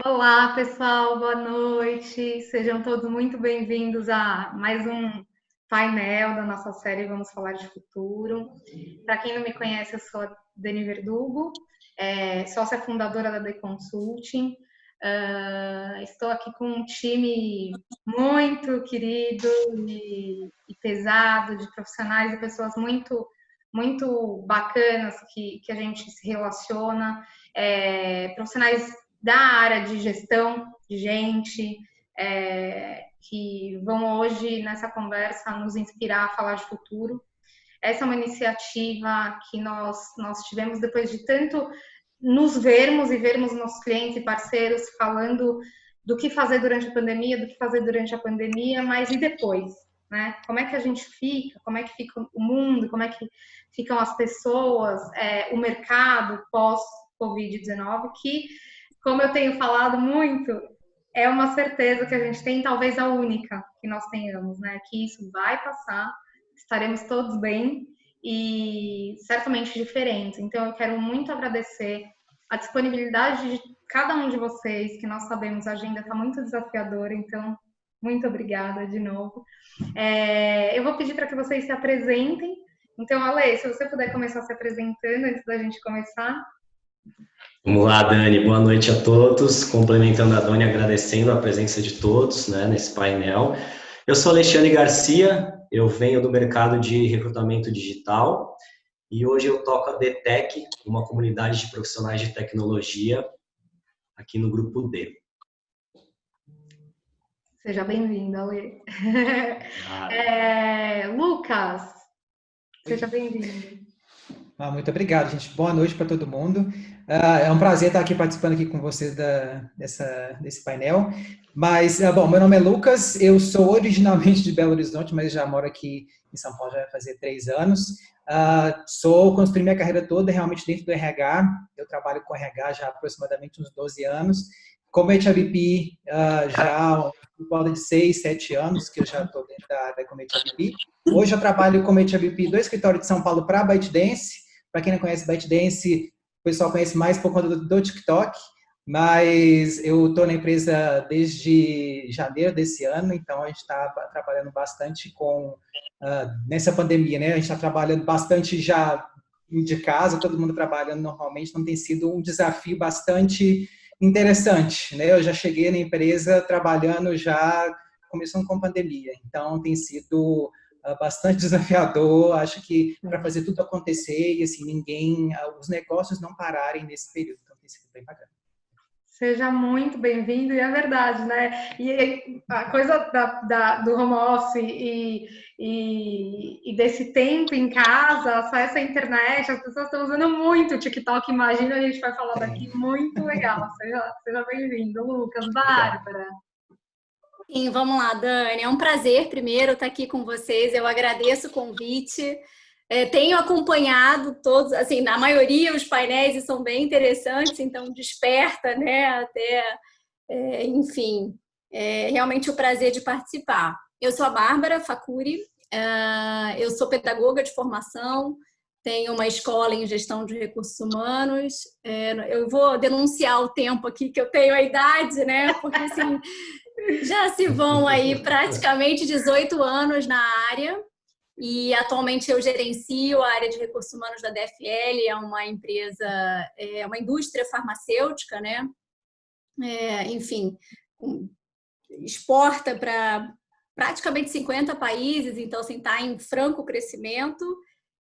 Olá, pessoal, boa noite. Sejam todos muito bem-vindos a mais um painel da nossa série Vamos Falar de Futuro. Para quem não me conhece, eu sou a Dani Verdugo, sócia fundadora da The Consulting. Estou aqui com um time muito querido e pesado, de profissionais e pessoas muito bacanas que a gente se relaciona, profissionais da área de gestão de gente, que vão hoje nessa conversa nos inspirar a falar de futuro. Essa é uma iniciativa que nós tivemos depois de tanto nos vermos e vermos nossos clientes e parceiros falando do que fazer durante a pandemia, do que fazer durante a pandemia, mas e depois? Né? Como é que a gente fica? Como é que fica o mundo? Como é que ficam as pessoas? O mercado pós-Covid-19, que, como eu tenho falado muito, é uma certeza que a gente tem, talvez a única que nós tenhamos, né? Que isso vai passar, estaremos todos bem e certamente diferentes. Então, eu quero muito agradecer a disponibilidade de cada um de vocês, que nós sabemos a agenda está muito desafiadora, então, muito obrigada de novo. Eu vou pedir para que vocês se apresentem. Então, Ale, se você puder começar se apresentando antes da gente começar. Vamos lá, Dani. Boa noite a todos. Complementando a Dani, agradecendo a presença de todos, né, nesse painel. Eu sou Alexandre Garcia, eu venho do mercado de recrutamento digital e hoje eu toco a DTEC, uma comunidade de profissionais de tecnologia aqui no Grupo D. Seja bem-vindo, Ale. Lucas, seja bem-vindo. Muito obrigado, gente. Boa noite para todo mundo. É um prazer estar aqui participando aqui com vocês desse painel. Mas, bom, meu nome é Lucas, eu sou originalmente de Belo Horizonte, mas já moro aqui em São Paulo já vai fazer 3 anos. Construí minha carreira toda realmente dentro do RH. Eu trabalho com RH já há aproximadamente uns 12 anos. Como HRBP, já por volta de 6, 7 anos que eu já estou dentro da área como HRBP. Hoje eu trabalho como HRBP do escritório de São Paulo para a ByteDance. Para quem não conhece ByteDance, o pessoal conhece mais por conta do TikTok, mas eu estou na empresa desde janeiro desse ano, então a gente está trabalhando bastante nessa pandemia, né? A gente está trabalhando bastante já de casa, todo mundo trabalhando normalmente, então tem sido um desafio bastante interessante, né? Eu já cheguei na empresa trabalhando já, começando com a pandemia, então tem sido bastante desafiador, acho que para fazer tudo acontecer e assim, os negócios não pararem nesse período, então tem sido bem bacana. Seja muito bem-vindo, e é verdade, né? E a coisa do home office e desse tempo em casa, só essa internet, as pessoas estão usando muito o TikTok, imagina, a gente vai falar daqui, muito legal. Seja bem-vindo, Lucas, Bárbara. Sim, vamos lá, Dani. É um prazer, primeiro, estar aqui com vocês. Eu agradeço o convite. Tenho acompanhado todos, assim, na maioria os painéis são bem interessantes, então desperta, né? Até, enfim, realmente o prazer de participar. Eu sou a Bárbara Facuri, eu sou pedagoga de formação, tenho uma escola em gestão de recursos humanos. Eu vou denunciar o tempo aqui que eu tenho a idade, né? Porque assim já se vão aí praticamente 18 anos na área e atualmente eu gerencio a área de recursos humanos da DFL, é uma empresa, é uma indústria farmacêutica, né? Enfim, exporta para praticamente 50 países, então assim, está em franco crescimento.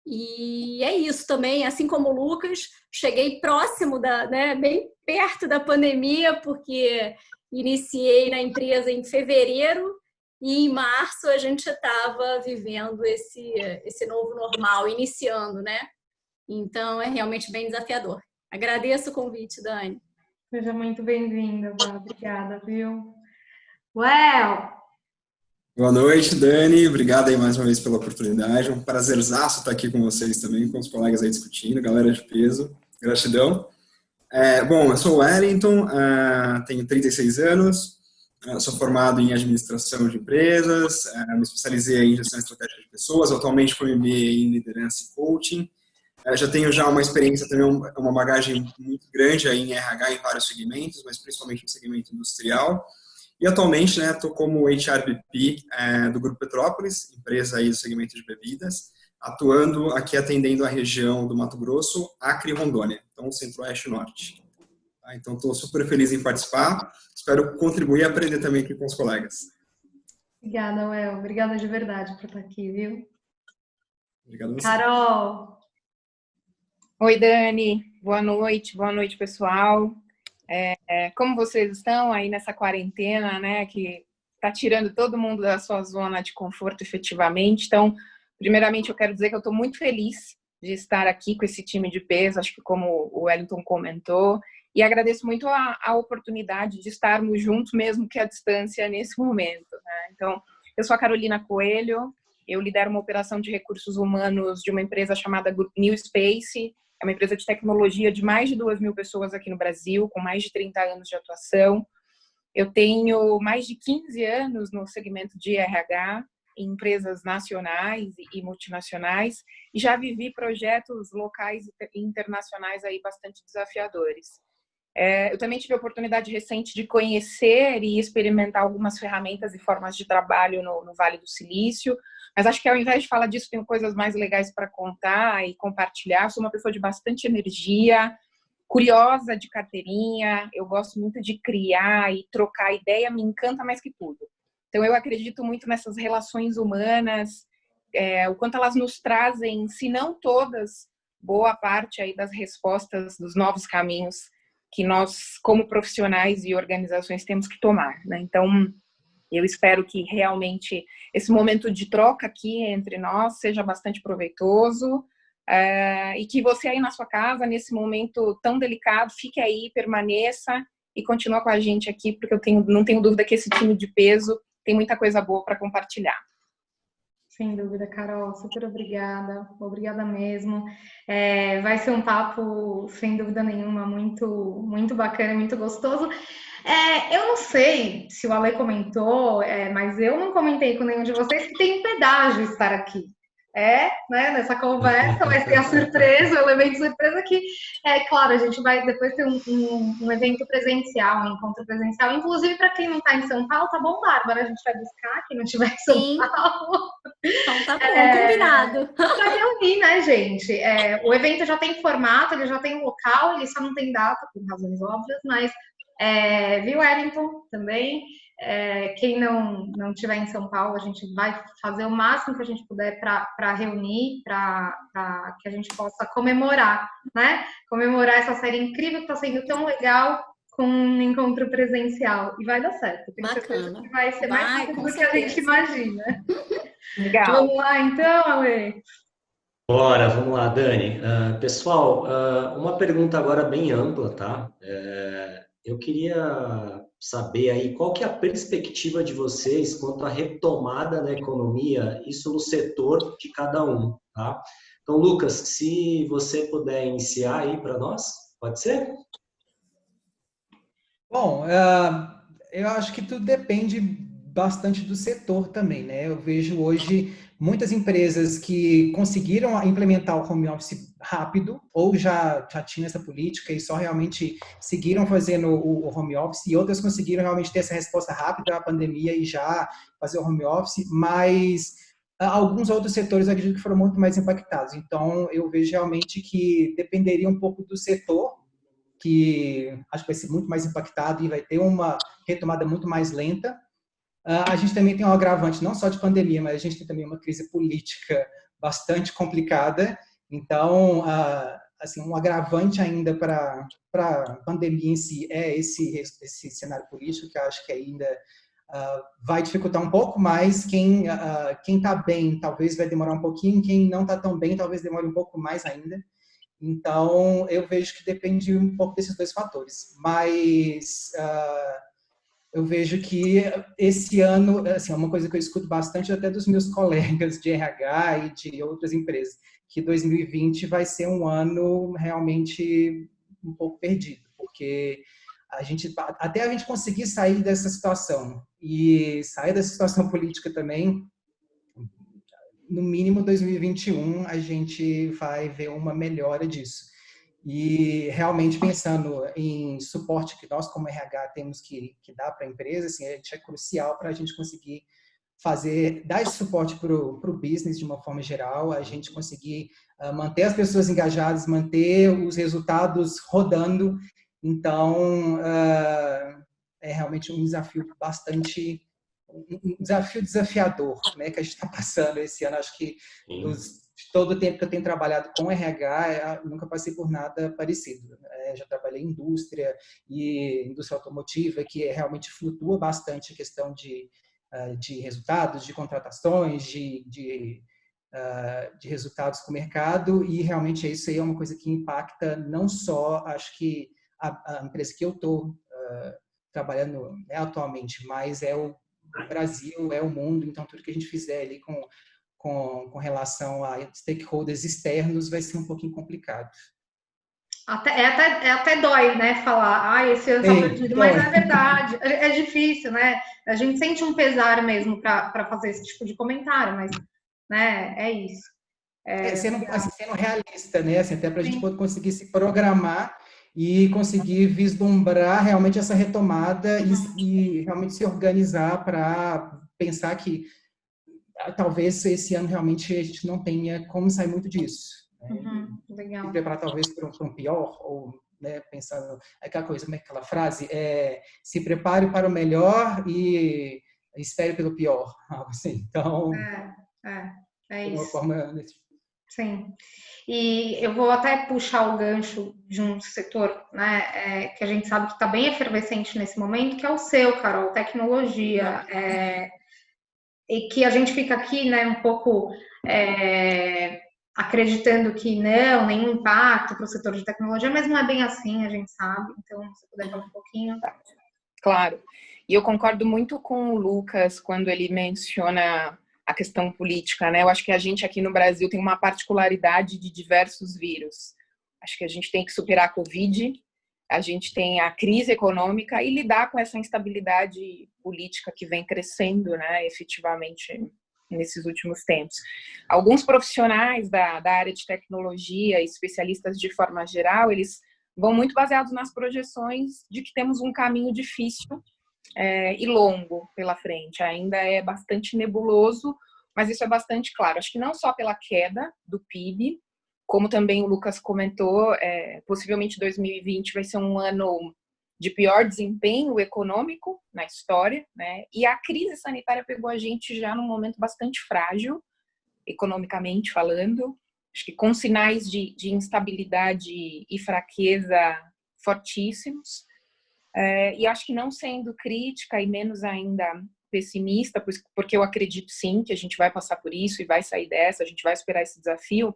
E é isso também, assim como o Lucas, cheguei próximo né, bem perto da pandemia, porque iniciei na empresa em fevereiro e em março a gente estava vivendo esse novo normal, iniciando, né? Então é realmente bem desafiador. Agradeço o convite, Dani. Seja muito bem-vinda, obrigada, viu? Boa noite, Dani. Obrigado aí mais uma vez pela oportunidade. Um prazerzaço estar aqui com vocês também, com os colegas aí discutindo, galera de peso. Gratidão. Bom, eu sou o Wellington, tenho 36 anos, sou formado em administração de empresas, me especializei em gestão estratégica de pessoas, atualmente com MBA em liderança e coaching. Já tenho já uma experiência também, uma bagagem muito grande aí em RH em vários segmentos, mas principalmente no segmento industrial. E atualmente, né, estou como HRBP do Grupo Petrópolis, empresa aí do segmento de bebidas, atuando aqui atendendo a região do Mato Grosso, Acre e Rondônia, então Centro-Oeste e Norte. Tá? Então estou super feliz em participar, espero contribuir e aprender também aqui com os colegas. Obrigada, Well. Obrigada de verdade por estar aqui, viu? Obrigado a você. Carol! Oi, Dani. Boa noite, pessoal. Como vocês estão aí nessa quarentena, né, que está tirando todo mundo da sua zona de conforto efetivamente. Então, primeiramente, eu quero dizer que eu estou muito feliz de estar aqui com esse time de peso, acho que como o Wellington comentou, e agradeço muito a oportunidade de estarmos juntos, mesmo que à distância, nesse momento, né? Então, eu sou a Carolina Coelho, eu lidero uma operação de recursos humanos de uma empresa chamada New Space. É uma empresa de tecnologia de mais de 2.000 pessoas aqui no Brasil, com mais de 30 anos de atuação. Eu tenho mais de 15 anos no segmento de RH, em empresas nacionais e multinacionais, e já vivi projetos locais e internacionais aí bastante desafiadores. Eu também tive a oportunidade recente de conhecer e experimentar algumas ferramentas e formas de trabalho no Vale do Silício, mas acho que ao invés de falar disso, tenho coisas mais legais para contar e compartilhar. Sou uma pessoa de bastante energia, curiosa de carteirinha, eu gosto muito de criar e trocar ideia, me encanta mais que tudo. Então, eu acredito muito nessas relações humanas, o quanto elas nos trazem, se não todas, boa parte aí das respostas dos novos caminhos que nós, como profissionais e organizações, temos que tomar, né? Então, eu espero que realmente esse momento de troca aqui entre nós seja bastante proveitoso e que você aí na sua casa, nesse momento tão delicado, fique aí, permaneça e continue com a gente aqui, porque não tenho dúvida que esse time de peso tem muita coisa boa para compartilhar. Sem dúvida, Carol, super obrigada, obrigada mesmo. Vai ser um papo, sem dúvida nenhuma, muito, muito bacana, muito gostoso. Eu não sei se o Ale comentou, mas eu não comentei com nenhum de vocês que tem pedágio estar aqui. Né, nessa conversa vai ser a surpresa, o elemento surpresa que, claro, a gente vai depois ter um evento presencial, um encontro presencial, inclusive para quem não está em São Paulo, tá bom, Bárbara, a gente vai buscar quem não estiver em São Sim. Paulo. Então tá bom, combinado. Para reunir, né, gente? O evento já tem formato, ele já tem um local, ele só não tem data, por razões óbvias, mas viu, Wellington, também. Quem não estiver em São Paulo, a gente vai fazer o máximo que a gente puder para reunir, para que a gente possa comemorar, né? Comemorar essa série incrível que está sendo tão legal com um encontro presencial. E vai dar certo. Tenho certeza que vai ser mais rápido do que a gente imagina. Legal. Vamos lá, então, Ale? Bora, vamos lá, Dani. Pessoal, uma pergunta agora bem ampla, tá? Eu queria saber aí qual que é a perspectiva de vocês quanto à retomada da economia, isso no setor de cada um, tá? Então, Lucas, se você puder iniciar aí para nós, pode ser? Bom, eu acho que tudo depende bastante do setor também, né? Eu vejo hoje muitas empresas que conseguiram implementar o home office rápido, ou já tinham essa política e só realmente seguiram fazendo o home office, e outras conseguiram realmente ter essa resposta rápida à pandemia e já fazer o home office, mas alguns outros setores eu acredito que foram muito mais impactados. Então, eu vejo realmente que dependeria um pouco do setor, que acho que vai ser muito mais impactado e vai ter uma retomada muito mais lenta. A gente também tem um agravante não só de pandemia, mas a gente tem também uma crise política bastante complicada. Então, assim, um agravante ainda para a pandemia em si é esse cenário político, que eu acho que ainda vai dificultar um pouco, mas quem está bem talvez vai demorar um pouquinho, quem não está tão bem talvez demore um pouco mais ainda. Então, eu vejo que depende um pouco desses dois fatores. Mas eu vejo que esse ano, assim, é uma coisa que eu escuto bastante até dos meus colegas de RH e de outras empresas, que 2020 vai ser um ano realmente um pouco perdido, porque até a gente conseguir sair dessa situação e sair dessa situação política também, no mínimo 2021 a gente vai ver uma melhora disso. E realmente pensando em suporte que nós como RH temos que dar para a empresa, assim, é crucial para a gente conseguir dar esse suporte para o business de uma forma geral, a gente conseguir manter as pessoas engajadas, manter os resultados rodando. Então, é realmente um desafio desafiador, né, que a gente está passando esse ano. Acho que todo o tempo que eu tenho trabalhado com RH, eu nunca passei por nada parecido. Já trabalhei em indústria e indústria automotiva, que realmente flutua bastante a questão de resultados, de contratações, de resultados com o mercado, e realmente isso aí é uma coisa que impacta não só, acho que, a empresa que eu estou trabalhando, né, atualmente, mas é o Brasil, é o mundo. Então tudo que a gente fizer ali com relação a stakeholders externos vai ser um pouquinho complicado. Até dói, né, falar, esse ano está perdido, mas é verdade, é difícil, né? A gente sente um pesar mesmo para fazer esse tipo de comentário, mas, né, é isso. Sendo realista, né? Assim, até para a gente conseguir se programar e conseguir vislumbrar realmente essa retomada e realmente se organizar para pensar que talvez esse ano realmente a gente não tenha como sair muito disso. Legal. Se preparar talvez para um pior, ou, né, pensando aquela coisa, como é aquela frase, se prepare para o melhor e espere pelo pior, algo assim. Então, é de uma isso. forma... Sim. E eu vou até puxar o gancho de um setor, né, que a gente sabe que está bem efervescente nesse momento, que é o seu, Carol, tecnologia, e que a gente fica aqui, né, um pouco acreditando que não, nenhum impacto para o setor de tecnologia, mas não é bem assim, a gente sabe. Então, se puder falar um pouquinho. Claro. E eu concordo muito com o Lucas quando ele menciona a questão política, né? Eu acho que a gente aqui no Brasil tem uma particularidade de diversos vírus. Acho que a gente tem que superar a Covid, a gente tem a crise econômica e lidar com essa instabilidade política que vem crescendo, né, efetivamente nesses últimos tempos. Alguns profissionais da área de tecnologia, especialistas de forma geral, eles vão muito baseados nas projeções de que temos um caminho difícil e longo pela frente. Ainda é bastante nebuloso, mas isso é bastante claro. Acho que não só pela queda do PIB, como também o Lucas comentou, possivelmente 2020 vai ser um ano de pior desempenho econômico na história, né? E a crise sanitária pegou a gente já num momento bastante frágil, economicamente falando, acho que com sinais de instabilidade e fraqueza fortíssimos. E acho que não sendo crítica e menos ainda pessimista, porque eu acredito sim que a gente vai passar por isso e vai sair dessa, a gente vai superar esse desafio.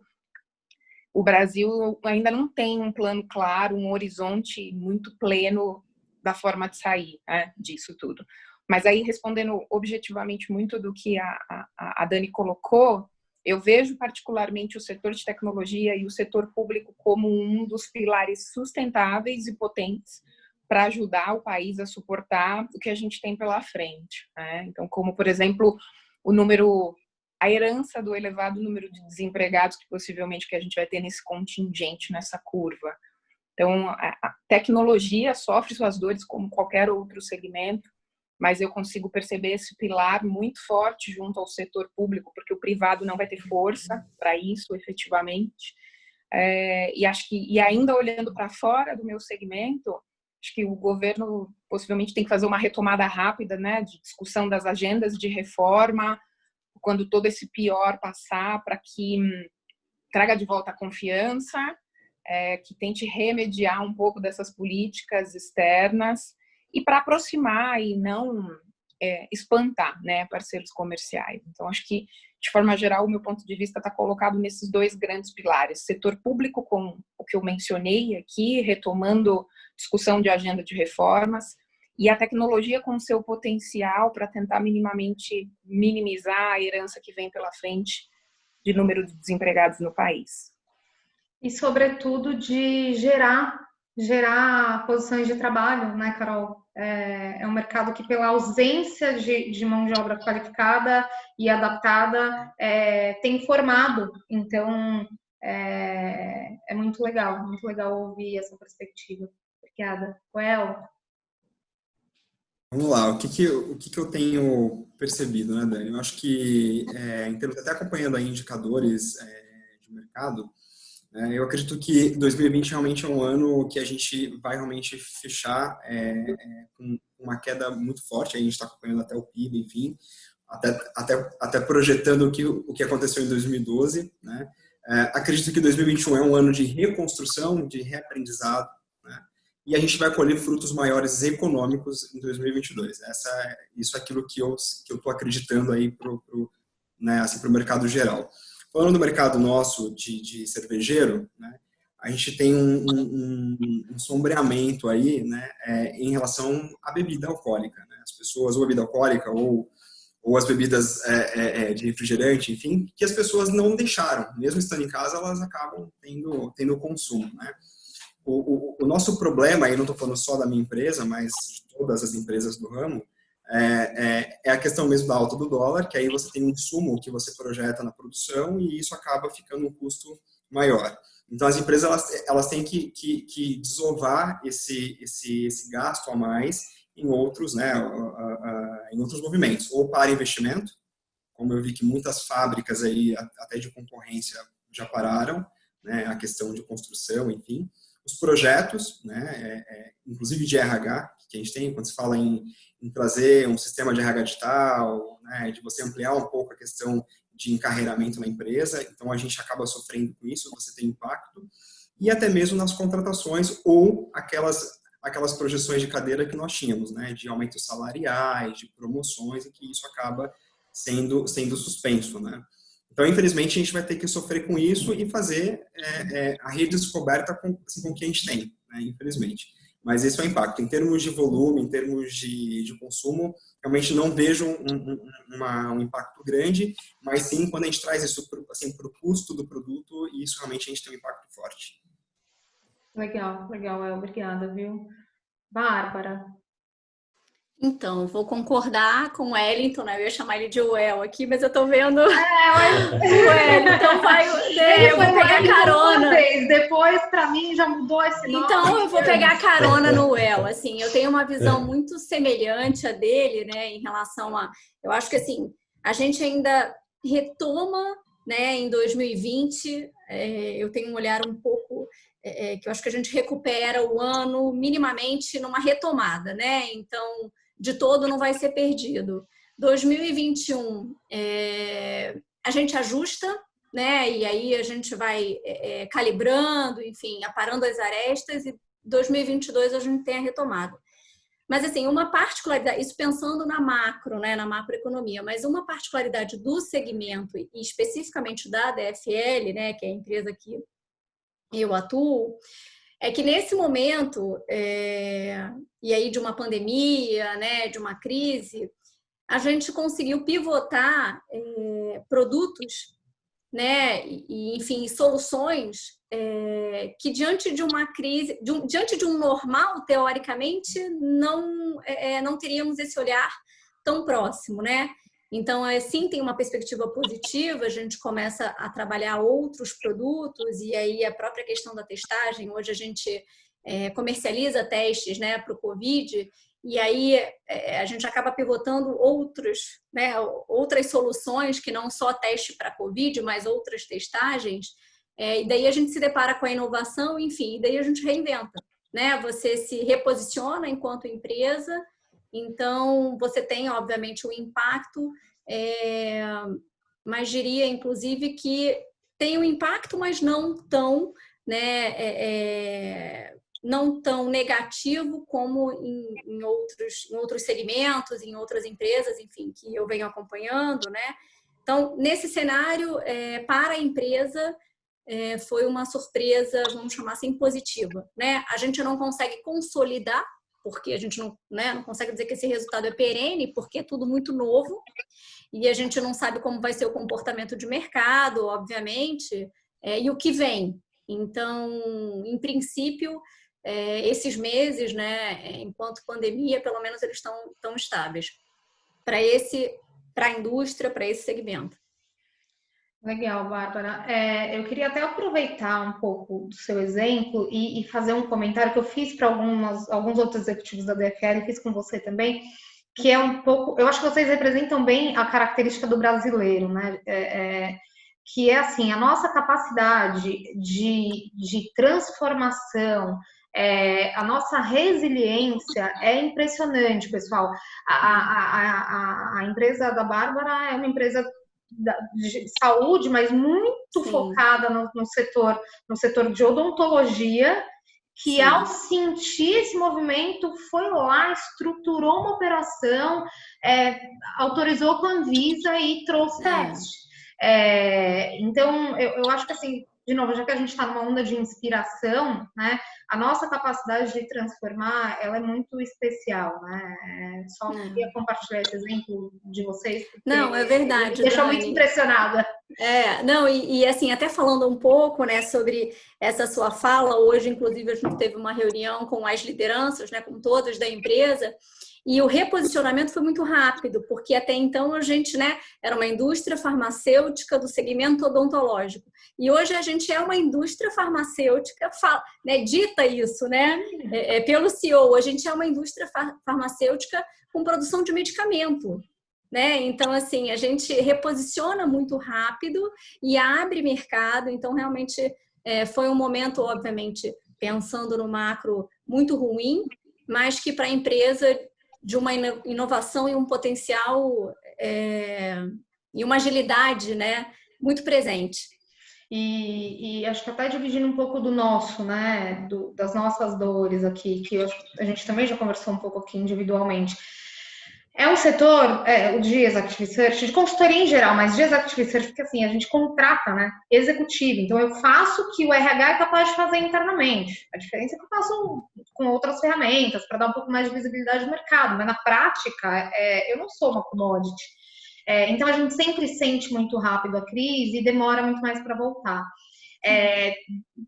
O Brasil ainda não tem um plano claro, um horizonte muito pleno da forma de sair, né, disso tudo. Mas aí, respondendo objetivamente muito do que a Dani colocou, eu vejo particularmente o setor de tecnologia e o setor público como um dos pilares sustentáveis e potentes para ajudar o país a suportar o que a gente tem pela frente, né? Então, como, por exemplo, a herança do elevado número de desempregados que possivelmente que a gente vai ter nesse contingente, nessa curva. Então, a tecnologia sofre suas dores como qualquer outro segmento, mas eu consigo perceber esse pilar muito forte junto ao setor público, porque o privado não vai ter força para isso, efetivamente. E acho que, ainda olhando para fora do meu segmento, acho que o governo possivelmente tem que fazer uma retomada rápida, né, de discussão das agendas de reforma, quando todo esse pior passar, para que traga de volta a confiança, que tente remediar um pouco dessas políticas externas e para aproximar e não espantar, né, parceiros comerciais. Então, acho que, de forma geral, o meu ponto de vista está colocado nesses dois grandes pilares. Setor público, com o que eu mencionei aqui, retomando discussão de agenda de reformas, e a tecnologia com seu potencial para tentar minimamente minimizar a herança que vem pela frente de número de desempregados no país. E, sobretudo, de gerar gerar posições de trabalho, né, Carol? É um mercado que, pela ausência de mão de obra qualificada e adaptada, tem formado. Então, é muito legal ouvir essa perspectiva. Obrigada. Well. Vamos lá, o que eu tenho percebido, né, Dani? Eu acho que, em termos, até acompanhando aí indicadores de mercado, eu acredito que 2020 realmente é um ano que a gente vai realmente fechar com uma queda muito forte. A gente está acompanhando até o PIB, enfim, até projetando o que aconteceu em 2012. Né? Acredito que 2021 é um ano de reconstrução, de reaprendizado, né? E a gente vai colher frutos maiores econômicos em 2022. Isso é aquilo que eu estou acreditando aí né, assim, pro mercado geral. Falando do mercado nosso de cervejeiro, né, a gente tem um sombreamento aí, né, em relação à bebida alcoólica. Né? As pessoas, ou bebida alcoólica, ou as bebidas de refrigerante, enfim, que as pessoas não deixaram. Mesmo estando em casa, elas acabam tendo consumo. Né? O nosso problema, aí não estou falando só da minha empresa, mas de todas as empresas do ramo, é a questão mesmo da alta do dólar, que aí você tem um insumo que você projeta na produção e isso acaba ficando um custo maior. Então, as empresas elas têm que desovar esse gasto a mais em outros, né, em outros movimentos, ou para investimento, como eu vi que muitas fábricas aí, até de concorrência, já pararam, né, a questão de construção, enfim. Os projetos, né, inclusive de RH, que a gente tem, quando se fala em trazer um sistema de RH digital, né, de você ampliar um pouco a questão de encarreiramento na empresa, então a gente acaba sofrendo com isso, você tem impacto, e até mesmo nas contratações ou aquelas projeções de cadeira que nós tínhamos, né, de aumentos salariais, de promoções, e que isso acaba sendo suspenso, né. Então, infelizmente, a gente vai ter que sofrer com isso e fazer a rede descoberta com o que a gente tem, né, infelizmente. Mas esse é o impacto. Em termos de volume, em termos de consumo, realmente não vejo um impacto grande, mas sim quando a gente traz isso para o custo do produto, e isso realmente a gente tem um impacto forte. Legal, obrigada, viu? Bárbara. Então, vou concordar com o Wellington, né? Eu ia chamar ele de Well aqui, mas eu tô vendo o Wellington vai... eu vou pegar carona. Depois, para mim, já mudou esse nome. Então, eu vou pegar carona no Well. Assim, eu tenho uma visão muito semelhante à dele, né? Em relação a... Eu acho que, assim, a gente ainda retoma, né? Em 2020, eu tenho um olhar um pouco... que eu acho que a gente recupera o ano minimamente numa retomada, né? Então... de todo não vai ser perdido. 2021, a gente ajusta, né? E aí a gente vai calibrando, enfim, aparando as arestas, e 2022 a gente tem a retomada. Mas, assim, uma particularidade, isso pensando na macro, né, na macroeconomia, mas uma particularidade do segmento, e especificamente da DFL, né, que é a empresa que eu atuo, é que nesse momento, e aí de uma pandemia, né, de uma crise, a gente conseguiu pivotar produtos, né, e enfim, soluções que diante de uma crise, diante de um normal, teoricamente, não teríamos esse olhar tão próximo, né? Então, sim, tem uma perspectiva positiva, a gente começa a trabalhar outros produtos, e aí a própria questão da testagem, hoje a gente comercializa testes, né, para o Covid, e aí a gente acaba pivotando outras soluções, que não só teste para Covid, mas outras testagens, e daí a gente se depara com a inovação, enfim, e daí a gente reinventa, né? Você se reposiciona enquanto empresa. Então, você tem, obviamente, um impacto, mas diria, inclusive, que tem um impacto, mas não tão, né, não tão negativo como em outros segmentos, em outras empresas, enfim, que eu venho acompanhando, né? Então, nesse cenário, para a empresa, foi uma surpresa, vamos chamar assim, positiva, né? A gente não consegue consolidar, porque a gente não consegue dizer que esse resultado é perene, porque é tudo muito novo, e a gente não sabe como vai ser o comportamento de mercado, obviamente, e o que vem. Então, em princípio, esses meses, né, enquanto pandemia, pelo menos eles estão tão estáveis para a indústria, para esse segmento. Legal, Bárbara. Eu queria até aproveitar um pouco do seu exemplo e fazer um comentário que eu fiz para alguns outros executivos da DFL, e fiz com você também, que é um pouco... Eu acho que vocês representam bem a característica do brasileiro, né? Que é assim, a nossa capacidade de transformação, a nossa resiliência é impressionante, pessoal. A empresa da Bárbara é uma empresa de saúde, mas muito Sim. focada no setor de odontologia, que Sim. ao sentir esse movimento foi lá, estruturou uma operação, autorizou com a Anvisa e trouxe teste. Então, eu acho que assim, de novo, já que a gente está numa onda de inspiração, né, a nossa capacidade de transformar, ela é muito especial, né? Só queria compartilhar esse exemplo de vocês. Não, é verdade, me deixou Dani. muito impressionada. Não, e assim, até falando um pouco, né, sobre essa sua fala, hoje, inclusive, a gente teve uma reunião com as lideranças, né, com todas da empresa, e o reposicionamento foi muito rápido, porque até então a gente, né, era uma indústria farmacêutica do segmento odontológico. E hoje a gente é uma indústria farmacêutica, né, dita isso, né, pelo CEO, a gente é uma indústria farmacêutica com produção de medicamento, né? Então, assim, a gente reposiciona muito rápido e abre mercado. Então, realmente, foi um momento, obviamente, pensando no macro, muito ruim, mas que para a empresa de uma inovação e um potencial e uma agilidade, né, muito presente. E acho que até dividindo um pouco do nosso, né, das nossas dores aqui, que a gente também já conversou um pouco aqui individualmente. É um setor, o de Executive Search, de consultoria em geral, mas de Executive Search, porque assim, a gente contrata, né, executivo. Então, eu faço o que o RH é capaz de fazer internamente. A diferença é que eu faço com outras ferramentas, para dar um pouco mais de visibilidade no mercado. Mas, na prática, eu não sou uma commodity. Então, a gente sempre sente muito rápido a crise e demora muito mais para voltar.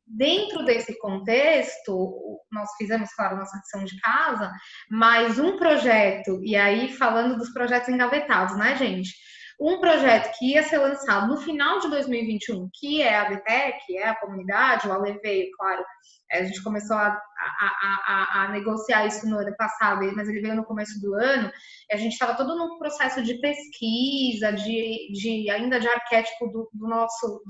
Dentro desse contexto, nós fizemos, claro, nossa lição de casa, mas um projeto, e aí falando dos projetos engavetados, né, gente? Um projeto que ia ser lançado no final de 2021, que é a DTEC, é a comunidade, o Ale veio, claro, a gente começou a negociar isso no ano passado, mas ele veio no começo do ano, e a gente estava todo num processo de pesquisa, ainda de arquétipo do nosso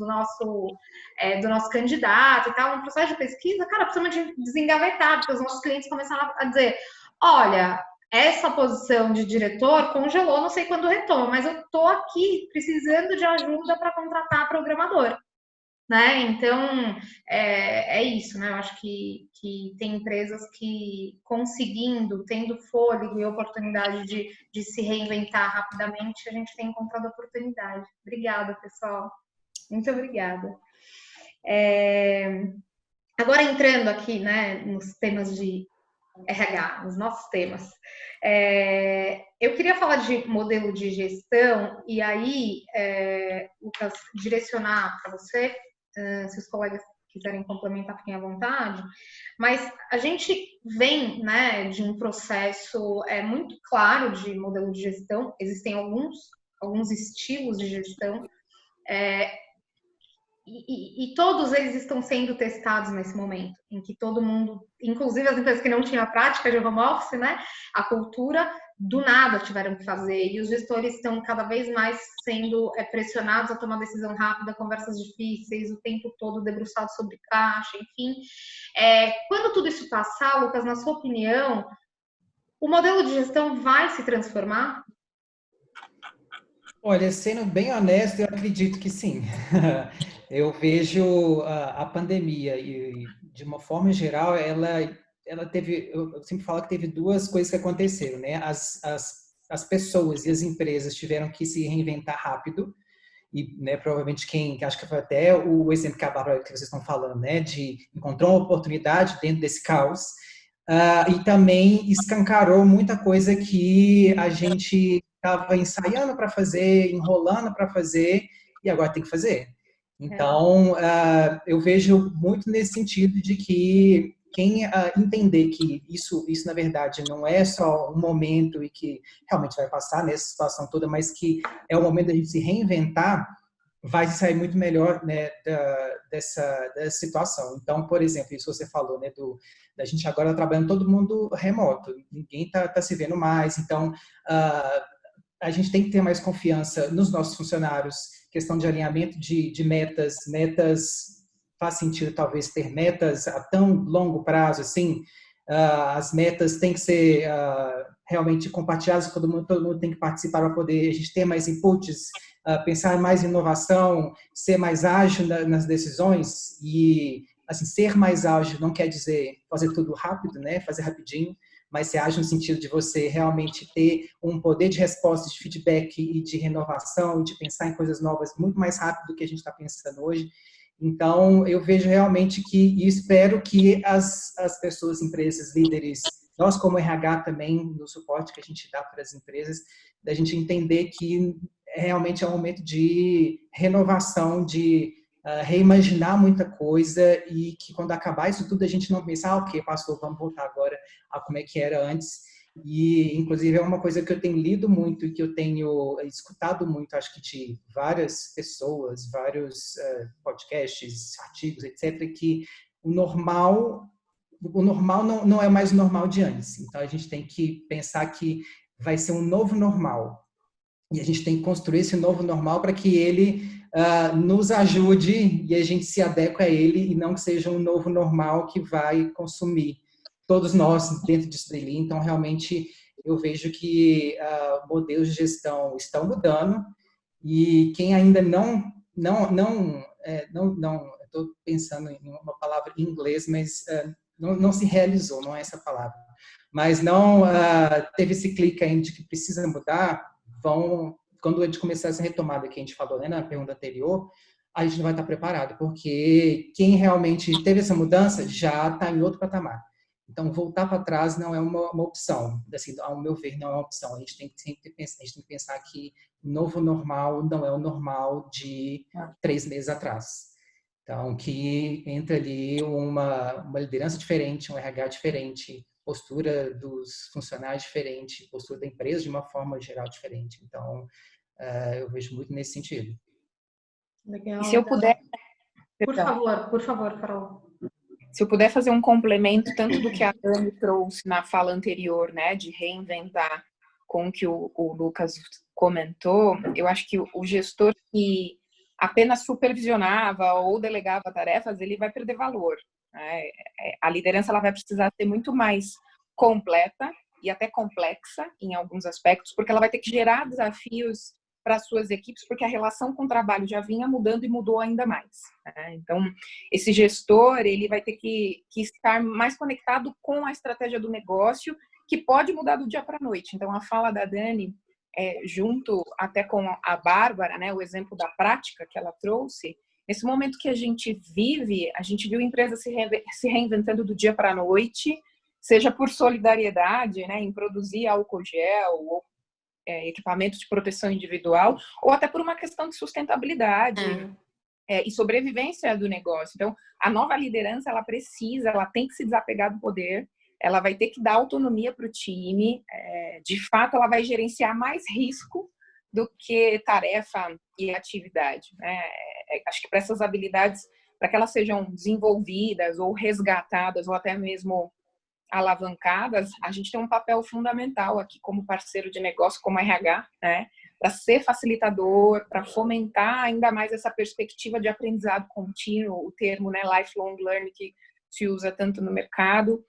candidato e tal, um processo de pesquisa, cara, precisamos desengavetar, porque os nossos clientes começaram a dizer, olha, essa posição de diretor congelou, não sei quando retoma, mas eu tô aqui precisando de ajuda para contratar programador, né? Então, é isso, né? Eu acho que tem empresas que conseguindo, tendo fôlego e oportunidade de se reinventar rapidamente, a gente tem encontrado oportunidade. Obrigada, pessoal. Muito obrigada. Agora entrando aqui, né, nos temas de RH, nos nossos temas. Eu queria falar de modelo de gestão e aí, Lucas, direcionar para você, se os colegas quiserem complementar, fiquem à vontade, mas a gente vem, né, de um processo muito claro de modelo de gestão, existem alguns estilos de gestão, e todos eles estão sendo testados nesse momento, em que todo mundo, inclusive as empresas que não tinham a prática de home office, né, a cultura, do nada tiveram que fazer, e os gestores estão cada vez mais sendo pressionados a tomar decisão rápida, conversas difíceis, o tempo todo debruçado sobre caixa, enfim. Quando tudo isso passar, Lucas, na sua opinião, o modelo de gestão vai se transformar? Olha, sendo bem honesto, eu acredito que sim. Eu vejo a pandemia e, de uma forma geral, ela teve, eu sempre falo que teve duas coisas que aconteceram, né? As pessoas e as empresas tiveram que se reinventar rápido e, né, provavelmente que acho que foi até o exemplo que a Bárbara, que vocês estão falando, né? De encontrar uma oportunidade dentro desse caos. E também escancarou muita coisa que a gente estava ensaiando para fazer, enrolando para fazer, e agora tem que fazer. Então, eu vejo muito nesse sentido de que quem entender que isso, na verdade, não é só um momento e que realmente vai passar nessa situação toda, mas que é o momento da gente se reinventar, vai sair muito melhor, né, dessa situação. Então, por exemplo, isso você falou, né, da gente agora trabalhando todo mundo remoto, ninguém tá se vendo mais, então a gente tem que ter mais confiança nos nossos funcionários, questão de alinhamento de metas faz sentido talvez ter metas a tão longo prazo assim. As metas têm que ser realmente compartilhadas, todo mundo tem que participar para poder a gente ter mais inputs, pensar mais em inovação, ser mais ágil nas decisões. E assim, ser mais ágil não quer dizer fazer tudo rápido, né? Fazer rapidinho, mas ser ágil no sentido de você realmente ter um poder de resposta, de feedback e de renovação, de pensar em coisas novas muito mais rápido do que a gente está pensando hoje. Então, eu vejo realmente e espero que as pessoas, empresas, líderes, nós como RH também, no suporte que a gente dá para as empresas, da gente entender que realmente é um momento de renovação, de reimaginar muita coisa e que quando acabar isso tudo a gente não pensar, ok, passou, vamos voltar agora a como é que era antes. E, inclusive, é uma coisa que eu tenho lido muito e que eu tenho escutado muito, acho que de várias pessoas, vários podcasts, artigos, etc., que o normal não é mais o normal de antes. Então, a gente tem que pensar que vai ser um novo normal. E a gente tem que construir esse novo normal para que ele nos ajude e a gente se adeque a ele e não que seja um novo normal que vai consumir todos nós dentro disso daí. Então, realmente, eu vejo que modelos de gestão estão mudando e quem ainda estou pensando em uma palavra em inglês, mas não se realizou, não é essa palavra, mas não teve esse clique ainda de que precisa mudar, quando a gente começar essa retomada que a gente falou, né, na pergunta anterior, a gente não vai estar preparado, porque quem realmente teve essa mudança já está em outro patamar. Então, voltar para trás não é uma opção. Assim, ao meu ver, não é uma opção. A gente tem que pensar que o novo normal não é o normal de 3 meses atrás. Então, que entra ali uma liderança diferente, um RH diferente, postura dos funcionários diferente, postura da empresa de uma forma geral diferente. Então, eu vejo muito nesse sentido. Legal. E se eu puder... Por favor, Carol. Se eu puder fazer um complemento tanto do que a Dani trouxe na fala anterior, né, de reinventar com o que o Lucas comentou, eu acho que o gestor que apenas supervisionava ou delegava tarefas, ele vai perder valor. Né? A liderança ela vai precisar ser muito mais completa e até complexa em alguns aspectos, porque ela vai ter que gerar desafios para as suas equipes, porque a relação com o trabalho já vinha mudando e mudou ainda mais. Né? Então, esse gestor ele vai ter que estar mais conectado com a estratégia do negócio, que pode mudar do dia para a noite. Então, a fala da Dani, junto até com a Bárbara, né, o exemplo da prática que ela trouxe, nesse momento que a gente vive, a gente viu empresas se reinventando do dia para a noite, seja por solidariedade, né, em produzir álcool gel ou equipamento de proteção individual, ou até por uma questão de sustentabilidade e sobrevivência do negócio. Então, a nova liderança, ela tem que se desapegar do poder, ela vai ter que dar autonomia para o time, de fato, ela vai gerenciar mais risco do que tarefa e atividade. Né? Acho que para essas habilidades, para que elas sejam desenvolvidas ou resgatadas, ou até mesmo alavancadas, a gente tem um papel fundamental aqui como parceiro de negócio, como RH, né? Para ser facilitador, para fomentar ainda mais essa perspectiva de aprendizado contínuo, o termo, né, lifelong learning, que se usa tanto no mercado,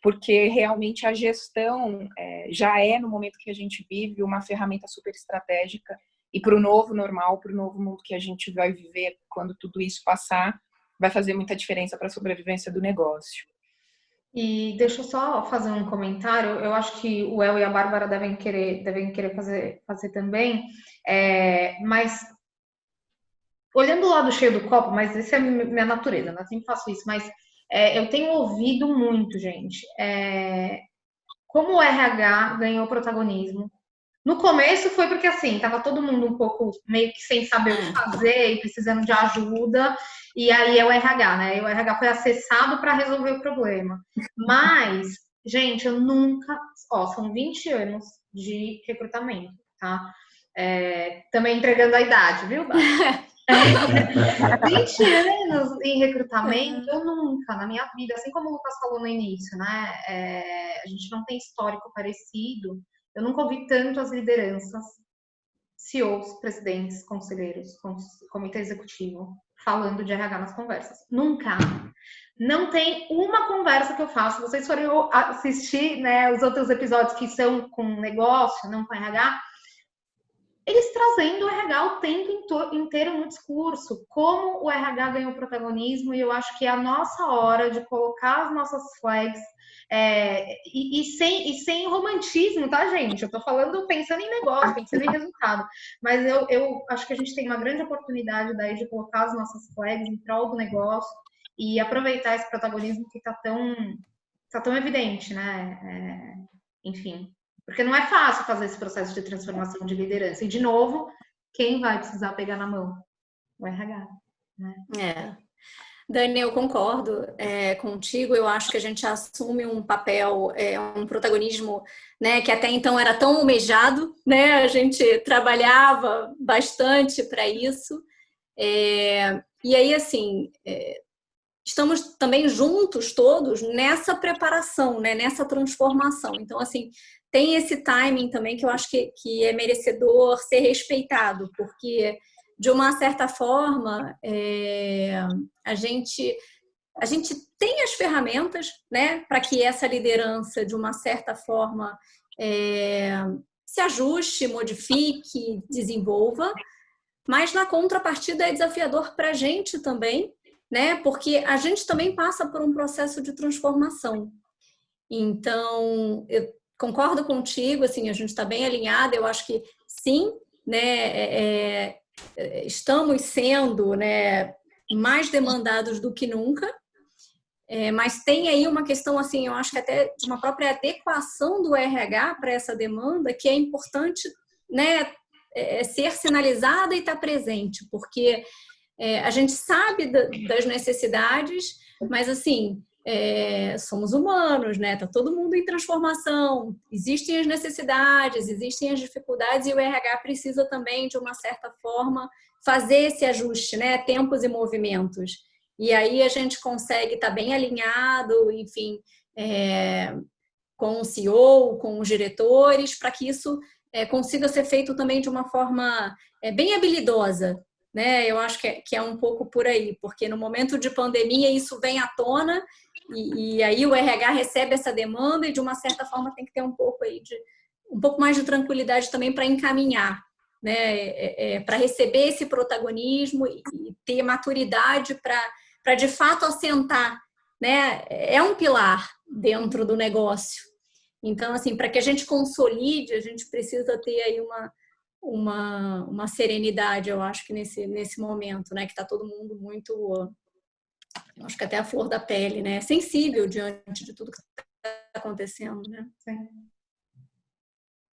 porque realmente a gestão já no momento que a gente vive, uma ferramenta super estratégica, e para o novo normal, para o novo mundo que a gente vai viver quando tudo isso passar, vai fazer muita diferença para a sobrevivência do negócio. E deixa eu só fazer um comentário. Eu acho que o El e a Bárbara devem querer fazer também. Mas olhando o lado cheio do copo, mas essa é a minha natureza, né? Eu sempre faço isso. Mas eu tenho ouvido muito, gente, como o RH ganhou protagonismo No começo foi porque, assim, tava todo mundo um pouco meio que sem saber o que fazer e precisando de ajuda, e aí é o RH, né? E o RH foi acessado para resolver o problema. Mas, gente, eu nunca... Ó, são 20 anos de recrutamento, tá? Também entregando a idade, viu, Bárbara? 20 anos em recrutamento, eu nunca, na minha vida, assim como o Lucas falou no início, né? A gente não tem histórico parecido. Eu nunca ouvi tanto as lideranças, CEOs, presidentes, conselheiros, comitê executivo, falando de RH nas conversas. Nunca. Não tem uma conversa que eu faço. Se vocês forem assistir, né, os outros episódios que são com negócio, não com RH, eles trazendo o RH o tempo inteiro no discurso, como o RH ganhou protagonismo, e eu acho que é a nossa hora de colocar as nossas flags, sem romantismo, tá, gente? Eu tô falando pensando em negócio, pensando em resultado, mas eu acho que a gente tem uma grande oportunidade daí de colocar as nossas flags em prol do negócio e aproveitar esse protagonismo que tá tão evidente, né? Enfim. Porque não é fácil fazer esse processo de transformação de liderança. E, de novo, quem vai precisar pegar na mão? O RH. Né? Dani, eu concordo contigo. Eu acho que a gente assume um papel, um protagonismo, né, que até então era tão almejado, né? A gente trabalhava bastante para isso. E aí, assim, estamos também juntos todos nessa preparação, né, nessa transformação. Então, assim, tem esse timing também que eu acho que é merecedor ser respeitado, porque, de uma certa forma, a gente tem as ferramentas, né, para que essa liderança, de uma certa forma, se ajuste, modifique, desenvolva, mas, na contrapartida, é desafiador para a gente também, né, porque a gente também passa por um processo de transformação. Então, eu concordo contigo, assim, a gente está bem alinhado. Eu acho que sim, né, estamos sendo, né, mais demandados do que nunca, mas tem aí uma questão, assim, eu acho que até de uma própria adequação do RH para essa demanda, que é importante, né, ser sinalizada e estar presente, porque a gente sabe das necessidades, mas, assim, somos humanos, né? Tá todo mundo em transformação, existem as necessidades, existem as dificuldades, e o RH precisa também, de uma certa forma, fazer esse ajuste, né? Tempos e movimentos. E aí a gente consegue estar bem alinhado, enfim, com o CEO, com os diretores, para que isso consiga ser feito também de uma forma bem habilidosa, né? Eu acho que é um pouco por aí, porque no momento de pandemia isso vem à tona, e aí o RH recebe essa demanda, e de uma certa forma tem que ter um pouco mais de tranquilidade também para encaminhar, né? Para receber esse protagonismo e ter maturidade para de fato assentar, né? É um pilar dentro do negócio. Então, assim, para que a gente consolide, a gente precisa ter aí uma serenidade, eu acho que nesse momento, né? Que está todo mundo muito, eu acho que até a flor da pele, né? Sensível diante de tudo que está acontecendo, né? Sim.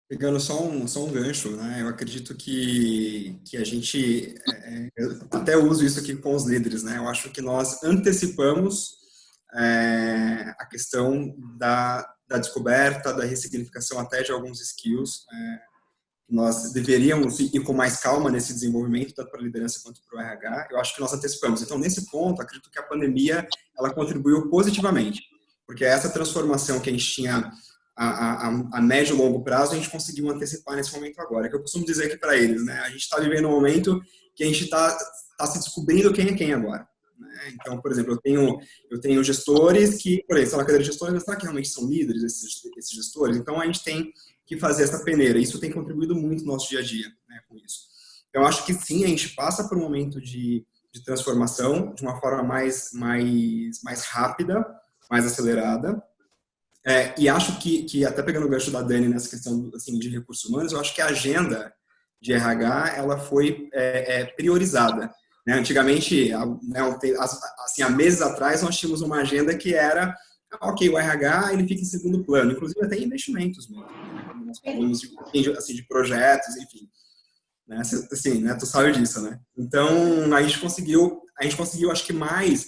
Pegando só um gancho, né? Eu acredito que a gente, eu até uso isso aqui com os líderes, né? Eu acho que nós antecipamos a questão da descoberta, da ressignificação até de alguns skills. Nós deveríamos ir com mais calma nesse desenvolvimento, tanto para a liderança quanto para o RH. Eu acho que nós antecipamos. Então, nesse ponto, acredito que a pandemia ela contribuiu positivamente, porque essa transformação que a gente tinha a médio e longo prazo, a gente conseguiu antecipar nesse momento agora. É que eu costumo dizer aqui para eles, né? A gente está vivendo um momento que a gente está se descobrindo quem é quem agora. Né? Então, por exemplo, eu tenho gestores que, por exemplo, estão na cadeira de gestores, mas será que realmente são líderes esses gestores? Então, a gente tem que fazer essa peneira. Isso tem contribuído muito no nosso dia a dia, né, com isso. Eu acho que sim, a gente passa por um momento de transformação de uma forma mais rápida, mais acelerada. E acho que, até pegando o gancho da Dani nessa questão assim, de recursos humanos, eu acho que a agenda de RH ela foi priorizada. Né? Antigamente, assim, há meses atrás, nós tínhamos uma agenda que era ok, o RH ele fica em segundo plano, inclusive até em investimentos mesmo. nós falamos assim, de projetos, enfim. Né? Assim, né? Tu sabe disso, né? Então, a gente conseguiu, acho que mais,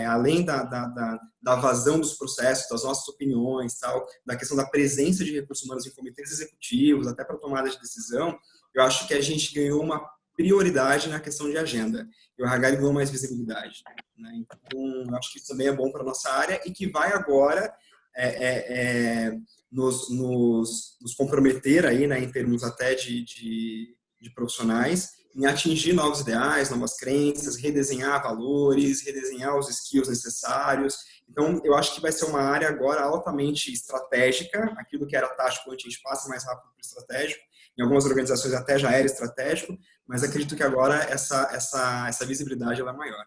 além da vazão dos processos, das nossas opiniões, tal, da questão da presença de recursos humanos em comitês executivos, até para tomada de decisão, eu acho que a gente ganhou uma prioridade na questão de agenda. E o RH ganhou mais visibilidade. Né? Então, eu acho que isso também é bom para a nossa área e que vai agora nos comprometer aí, né, em termos até de profissionais, em atingir novos ideais, novas crenças, redesenhar valores, redesenhar os skills necessários. Então, eu acho que vai ser uma área agora altamente estratégica, aquilo que era tático, a gente passa mais rápido para o estratégico, em algumas organizações até já era estratégico, mas acredito que agora essa visibilidade ela é maior.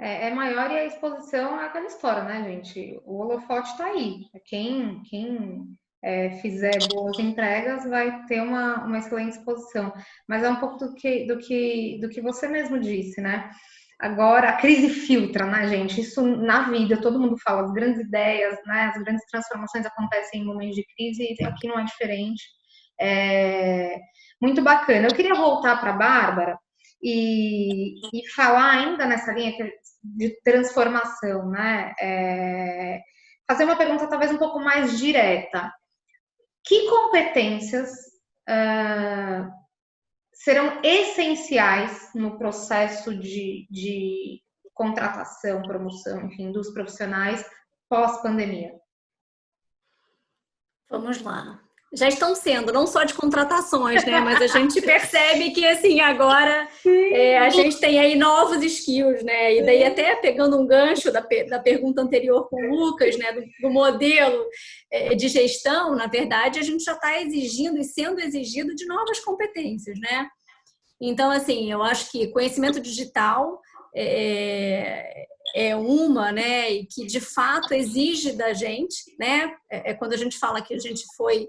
É maior e a exposição é aquela história, né, gente? O holofote está aí. Quem fizer boas entregas vai ter uma excelente exposição. Mas é um pouco do que você mesmo disse, né? Agora, a crise filtra, né, gente? Isso na vida, todo mundo fala, as grandes ideias, né, as grandes transformações acontecem em momentos de crise e aqui não é diferente. Muito bacana. Eu queria voltar para a Bárbara e falar ainda nessa linha de transformação, né? Fazer uma pergunta talvez um pouco mais direta. Que competências serão essenciais no processo de contratação, promoção, enfim, dos profissionais pós-pandemia? Vamos lá. Já estão sendo, não só de contratações, né? Mas a gente percebe que, assim, agora a gente tem aí novos skills, né? E daí até pegando um gancho da pergunta anterior com o Lucas, né? Do modelo de gestão, na verdade, a gente já está exigindo e sendo exigido de novas competências, né? Então, assim, eu acho que conhecimento digital é uma, né? E que, de fato, exige da gente, né? Quando a gente fala que a gente foi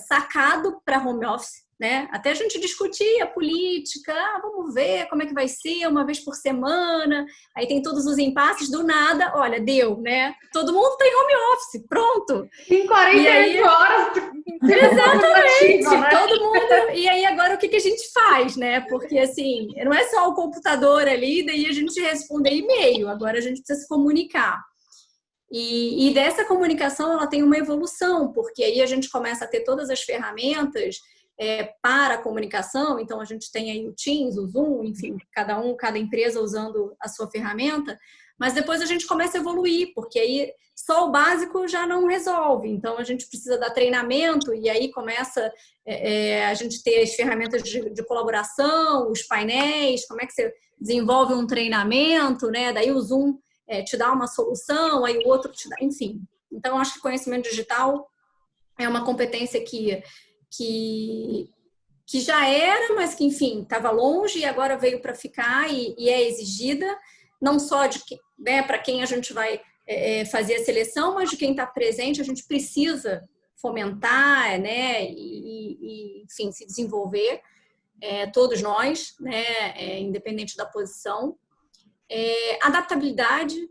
sacado para home office, né? Até a gente discutir a política, vamos ver como é que vai ser, uma vez por semana, aí tem todos os impasses, do nada, olha, deu, né? Todo mundo tem home office, pronto. Em 48 horas. Exatamente, né? todo mundo. E aí agora o que a gente faz, né? Porque assim, não é só o computador ali, daí a gente responde e-mail, agora a gente precisa se comunicar. E dessa comunicação ela tem uma evolução, porque aí a gente começa a ter todas as ferramentas para a comunicação. Então a gente tem aí o Teams, o Zoom, enfim, cada empresa usando a sua ferramenta, mas depois a gente começa a evoluir, porque aí só o básico já não resolve. Então a gente precisa dar treinamento e aí começa a gente ter as ferramentas de colaboração, os painéis, como é que você desenvolve um treinamento, né? Daí o Zoom te dá uma solução, aí o outro te dá, enfim. Então, acho que conhecimento digital é uma competência que já era, mas que, enfim, estava longe e agora veio para ficar e é exigida, não só para quem a gente vai fazer a seleção, mas de quem está presente, a gente precisa fomentar, né, e enfim, se desenvolver, todos nós, né, independente da posição. Adaptabilidade,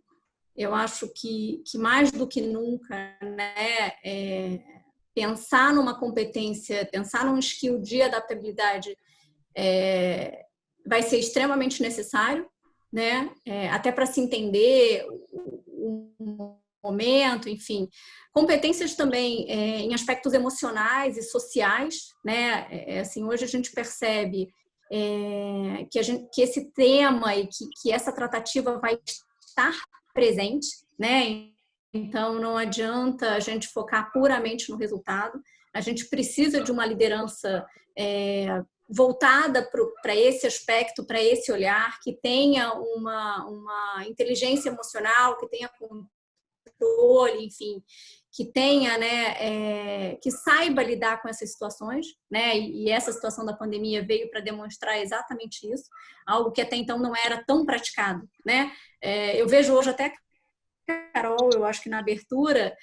eu acho que mais do que nunca, né, pensar numa competência, pensar num skill de adaptabilidade vai ser extremamente necessário, né, até para se entender o momento, enfim. Competências também em aspectos emocionais e sociais, né, assim, hoje a gente percebe que esse tema e que essa tratativa vai estar presente, né? Então, não adianta a gente focar puramente no resultado. A gente precisa de uma liderança voltada para esse aspecto, para esse olhar, que tenha uma inteligência emocional, que tenha controle, enfim, que tenha, né, que saiba lidar com essas situações, né, e essa situação da pandemia veio para demonstrar exatamente isso, algo que até então não era tão praticado, né. Eu vejo hoje até a Carol, eu acho que na abertura,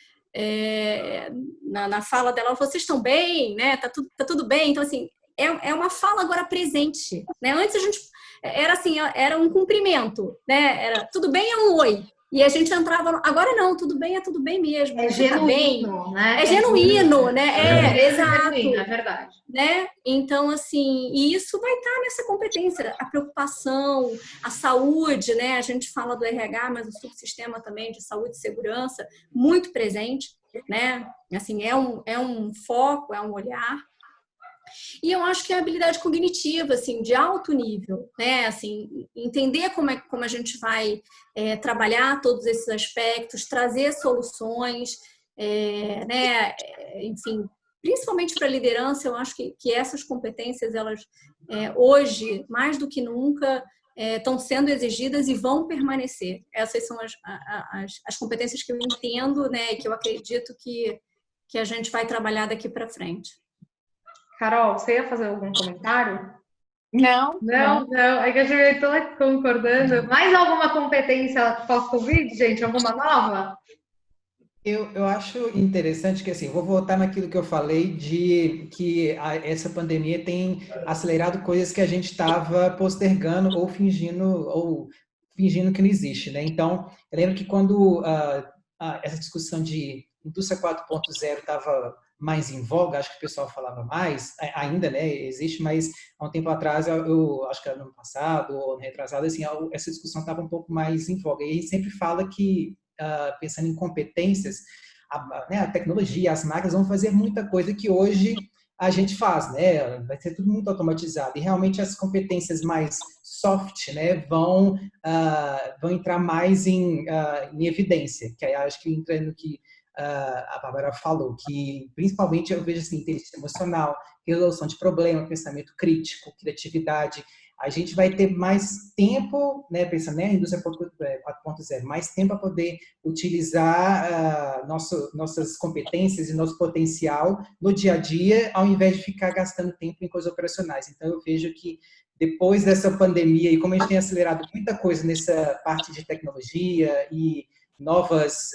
na fala dela, vocês estão bem, né, tá tudo bem, então assim, é uma fala agora presente, né, antes a gente, era assim, era um cumprimento, né, era tudo bem, é um oi. E a gente entrava, agora não, tudo bem, é tudo bem mesmo. É genuíno, né? É genuíno, né? Exato. É verdade. Né? Então, assim, e isso vai estar nessa competência, a preocupação, a saúde, né? A gente fala do RH, mas o subsistema também de saúde e segurança, muito presente, né? Assim, é um foco, é um olhar. E eu acho que é a habilidade cognitiva, assim, de alto nível, né? Assim, entender como a gente vai trabalhar todos esses aspectos, trazer soluções, né? Enfim, principalmente para a liderança, eu acho que essas competências, elas hoje, mais do que nunca, estão sendo exigidas e vão permanecer. Essas são as competências que eu entendo, né? E que eu acredito que a gente vai trabalhar daqui para frente. Carol, você ia fazer algum comentário? Não. É que eu estou concordando. Mais alguma competência pós-Covid, gente? Alguma nova? Eu acho interessante que, assim, vou voltar naquilo que eu falei de que essa pandemia tem acelerado coisas que a gente estava postergando ou fingindo que não existe, né? Então, eu lembro que quando essa discussão de indústria 4.0 estava mais em voga, acho que o pessoal falava mais, ainda, né, existe, mas há um tempo atrás, eu acho que era no ano passado ou no retrasado, assim, essa discussão estava um pouco mais em voga. E a gente sempre fala que, pensando em competências, a tecnologia, as máquinas vão fazer muita coisa que hoje a gente faz, né? Vai ser tudo muito automatizado. E realmente as competências mais soft, né, vão entrar mais em evidência, que aí acho que entra no que a Bárbara falou, que principalmente eu vejo assim, inteligência emocional, resolução de problema, pensamento crítico, criatividade. A gente vai ter mais tempo, né, pensando na indústria 4.0, mais tempo para poder utilizar nossas competências e nosso potencial no dia a dia, ao invés de ficar gastando tempo em coisas operacionais. Então, eu vejo que depois dessa pandemia, e como a gente tem acelerado muita coisa nessa parte de tecnologia e novas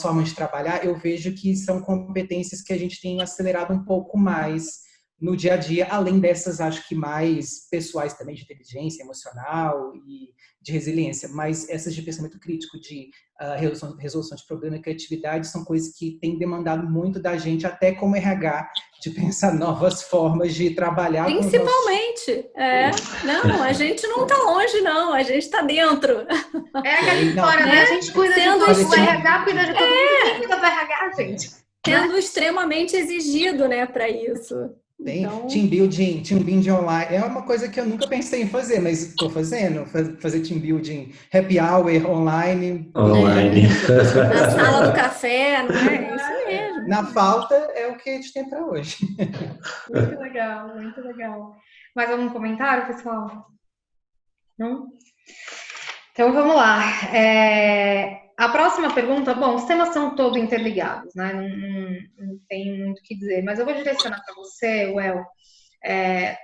formas de trabalhar, eu vejo que são competências que a gente tem acelerado um pouco mais no dia a dia, além dessas, acho que mais pessoais também, de inteligência emocional e de resiliência, mas essas de pensamento crítico, de resolução de problema e criatividade, são coisas que têm demandado muito da gente, até como RH, de pensar novas formas de trabalhar. Principalmente, não, a gente não está longe, não, a gente está dentro. É aquela história, né? A gente cuida de tudo, o RH cuida de tudo, ninguém cuida do RH, gente. Sendo extremamente exigido, né, para isso. Tem então... team building online, é uma coisa que eu nunca pensei em fazer, mas estou fazendo, fazer team building, happy hour online. Na sala do café, não é? É isso mesmo. Na falta é o que a gente tem para hoje. Muito legal, muito legal. Mais algum comentário, pessoal? Não? Então, vamos lá. A próxima pergunta, bom, os temas são todos interligados, né? Não tem muito o que dizer, mas eu vou direcionar para você, Well.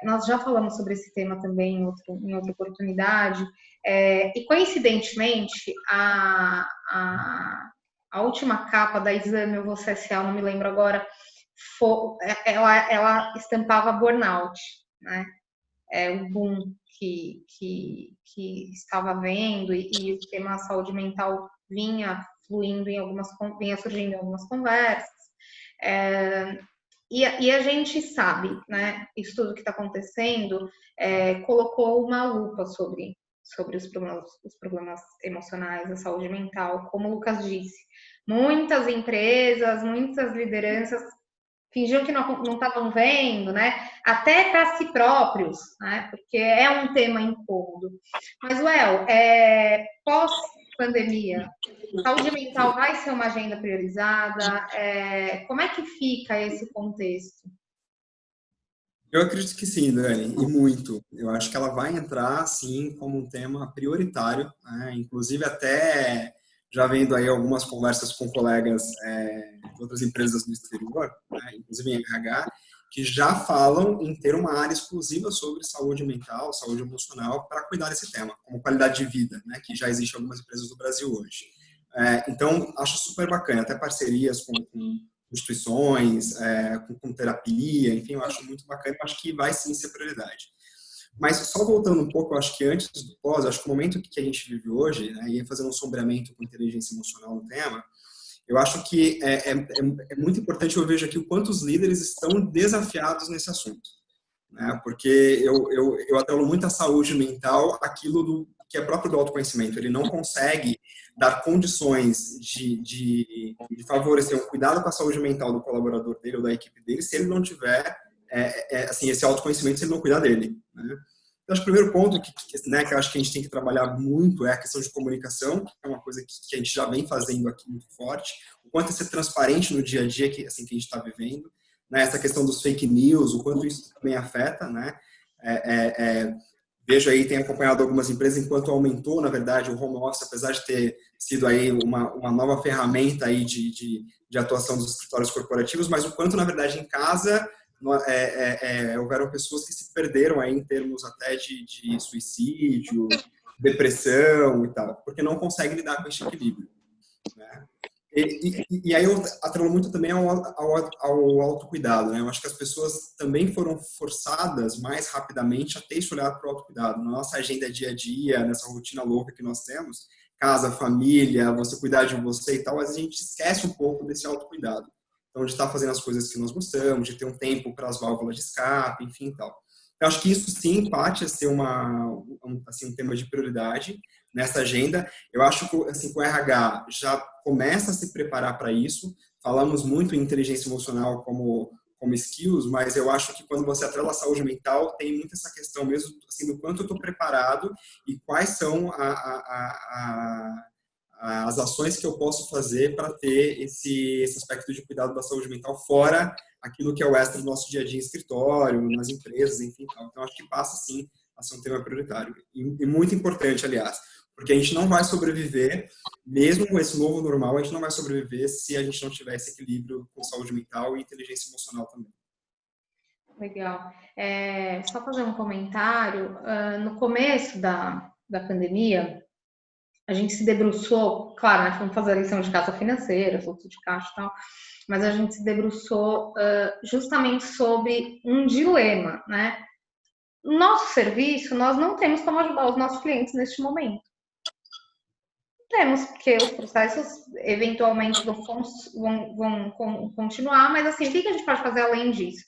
Nós já falamos sobre esse tema também em outra oportunidade, e coincidentemente, a última capa da Exame ou CSA, não me lembro agora, ela estampava burnout, né? O boom que estava havendo e o tema saúde mental vinha fluindo vinha surgindo em algumas conversas. E a gente sabe, né, isso tudo que está acontecendo colocou uma lupa sobre os problemas emocionais, a saúde mental, como o Lucas disse. Muitas empresas, muitas lideranças fingiam que não estavam vendo, né? Até para si próprios, né? Porque é um tema incômodo. Mas, Well, pós-pandemia, saúde mental vai ser uma agenda priorizada? Como é que fica esse contexto? Eu acredito que sim, Dani, e muito. Eu acho que ela vai entrar, sim, como um tema prioritário, né? Inclusive até já vendo aí algumas conversas com colegas de outras empresas no exterior, né? Inclusive em RH, que já falam em ter uma área exclusiva sobre saúde mental, saúde emocional, para cuidar desse tema, como qualidade de vida, né? Que já existe em algumas empresas do Brasil hoje. Então, acho super bacana, até parcerias com instituições, com terapia, enfim, eu acho muito bacana, eu acho que vai sim ser prioridade. Mas só voltando um pouco, eu acho que antes do pós, eu acho que o momento que a gente vive hoje, né, e fazendo um sombreamento com inteligência emocional no tema, eu acho que é muito importante, eu vejo aqui o quanto os líderes estão desafiados nesse assunto, né? Porque eu atrelo muito a saúde mental aquilo que é próprio do autoconhecimento. Ele não consegue dar condições de favorecer um cuidado com a saúde mental do colaborador dele ou da equipe dele se ele não tiver assim, esse autoconhecimento, se ele não cuidar dele, né? Então, acho que o primeiro ponto né, que eu acho que a gente tem que trabalhar muito é a questão de comunicação, que é uma coisa que a gente já vem fazendo aqui muito forte. O quanto é ser transparente no dia a dia que a gente está vivendo, né? Essa questão dos fake news, o quanto isso também afeta, né? Vejo aí, tenho acompanhado algumas empresas, enquanto aumentou, na verdade, o home office, apesar de ter sido aí uma nova ferramenta aí de atuação dos escritórios corporativos, mas o quanto, na verdade, em casa houveram pessoas que se perderam aí em termos até de suicídio, depressão e tal, porque não conseguem lidar com esse equilíbrio, né? E aí eu atrelo muito também ao autocuidado, né? Eu acho que as pessoas também foram forçadas mais rapidamente a ter esse olhar para o autocuidado. Na nossa agenda dia a dia, nessa rotina louca que nós temos, casa, família, você cuidar de você e tal, mas a gente esquece um pouco desse autocuidado. Então, de estar fazendo as coisas que nós gostamos, de ter um tempo para as válvulas de escape, enfim e tal. Eu acho que isso sim parte a ser um tema de prioridade nessa agenda. Eu acho que assim, o RH já começa a se preparar para isso. Falamos muito em inteligência emocional como skills, mas eu acho que quando você atrela a saúde mental, tem muito essa questão mesmo assim, do quanto eu estou preparado e quais são as ações que eu posso fazer para ter esse aspecto de cuidado da saúde mental fora aquilo que é o extra do nosso dia a dia em escritório, nas empresas, enfim. Então, acho que passa, sim, a ser um tema prioritário. E muito importante, aliás, porque a gente não vai sobreviver, mesmo com esse novo normal, a gente não vai sobreviver se a gente não tiver esse equilíbrio com saúde mental e inteligência emocional também. Legal. Só fazer um comentário. No começo da pandemia, a gente se debruçou, claro, né, fomos fazer a lição de casa financeira, fluxo de caixa e tal, mas a gente se debruçou justamente sobre um dilema, né? Nosso serviço, nós não temos como ajudar os nossos clientes neste momento. Temos, porque os processos eventualmente vão continuar, mas assim, o que a gente pode fazer além disso?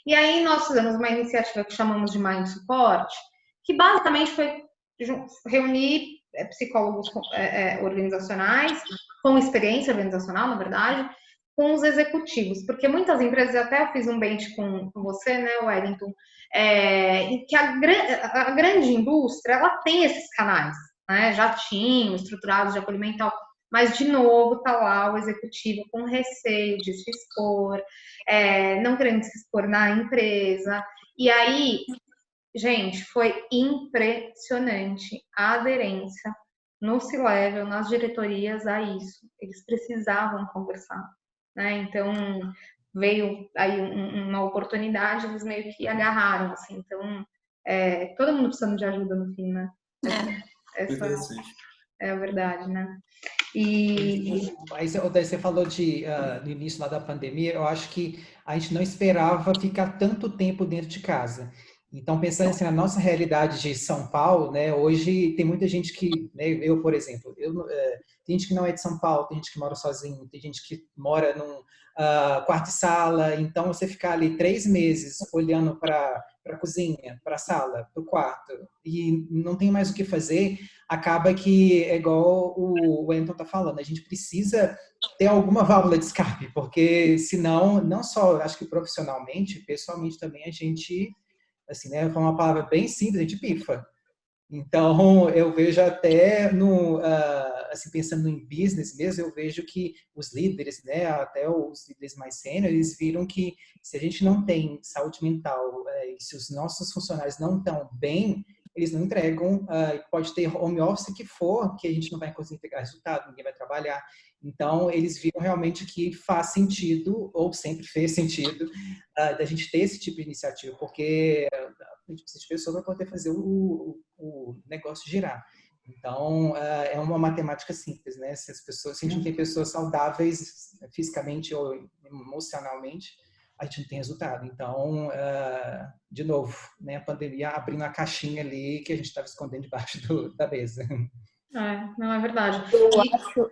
E aí nós fizemos uma iniciativa que chamamos de Mind Support, que basicamente foi reunir psicólogos organizacionais, com experiência organizacional, na verdade, com os executivos, porque muitas empresas, até eu fiz um bench com você, né, Wellington, que a grande indústria, ela tem esses canais, né, já tinham estruturados de acolhimento e tal, mas, de novo, está lá o executivo com receio de se expor, não querendo se expor na empresa, e aí, gente, foi impressionante a aderência no C-Level, nas diretorias a isso. Eles precisavam conversar, né? Então, veio aí uma oportunidade, eles meio que agarraram, assim. Então, todo mundo precisando de ajuda no fim, né? Essa é a verdade, né? Mas você falou no início lá da pandemia, eu acho que a gente não esperava ficar tanto tempo dentro de casa. Então, pensando assim, na nossa realidade de São Paulo, né, hoje tem muita gente que, né, eu, por exemplo, tem gente que não é de São Paulo, tem gente que mora sozinho, tem gente que mora num quarto e sala, então você ficar ali 3 meses olhando para a cozinha, para a sala, para o quarto, e não tem mais o que fazer, acaba que, é igual o Wellington está falando, a gente precisa ter alguma válvula de escape, porque senão, não só, acho que profissionalmente, pessoalmente também, a gente, assim, né, foi uma palavra bem simples, a gente pifa. Então, eu vejo até assim, pensando em business mesmo, eu vejo que os líderes, né, até os líderes mais sêniores, eles viram que se a gente não tem saúde mental, e se os nossos funcionários não estão bem, eles não entregam, pode ter home office que for, que a gente não vai conseguir entregar resultado, ninguém vai trabalhar. Então, eles viram realmente que faz sentido, ou sempre fez sentido, da gente ter esse tipo de iniciativa, porque a gente precisa de pessoas para poder fazer o negócio girar. Então, é uma matemática simples, né? Se a gente não tem pessoas saudáveis fisicamente ou emocionalmente, a gente não tem resultado. Então, de novo, né, a pandemia abrindo a caixinha ali que a gente estava escondendo debaixo da mesa. Não é verdade. Eu acho...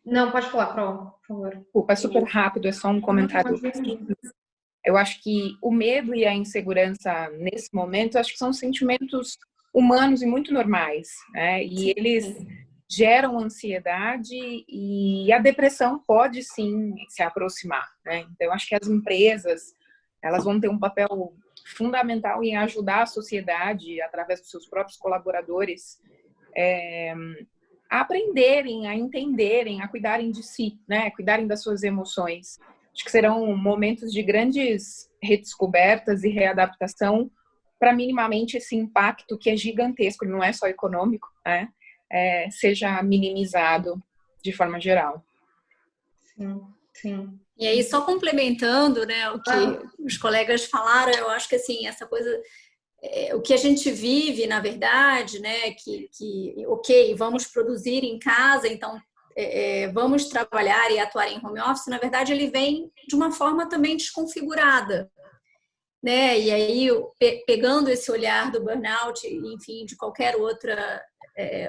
Não, pode falar, Pro, por favor. Desculpa, é super rápido, é só um comentário. Eu acho que o medo e a insegurança, nesse momento, acho que são sentimentos humanos e muito normais, né? E eles geram ansiedade e a depressão pode, sim, se aproximar, né? Então, eu acho que as empresas, elas vão ter um papel fundamental em ajudar a sociedade, através dos seus próprios colaboradores, a aprenderem, a entenderem, a cuidarem de si, né? Cuidarem das suas emoções. Acho que serão momentos de grandes redescobertas e readaptação para minimamente esse impacto que é gigantesco, não é só econômico, né? Seja minimizado de forma geral. Sim, sim. E aí, só complementando, né, o que os colegas falaram, eu acho que assim, essa coisa, o que a gente vive, na verdade, né, ok, vamos produzir em casa, então vamos trabalhar e atuar em home office, na verdade, ele vem de uma forma também desconfigurada, né? E aí, pegando esse olhar do burnout, enfim, de qualquer outra,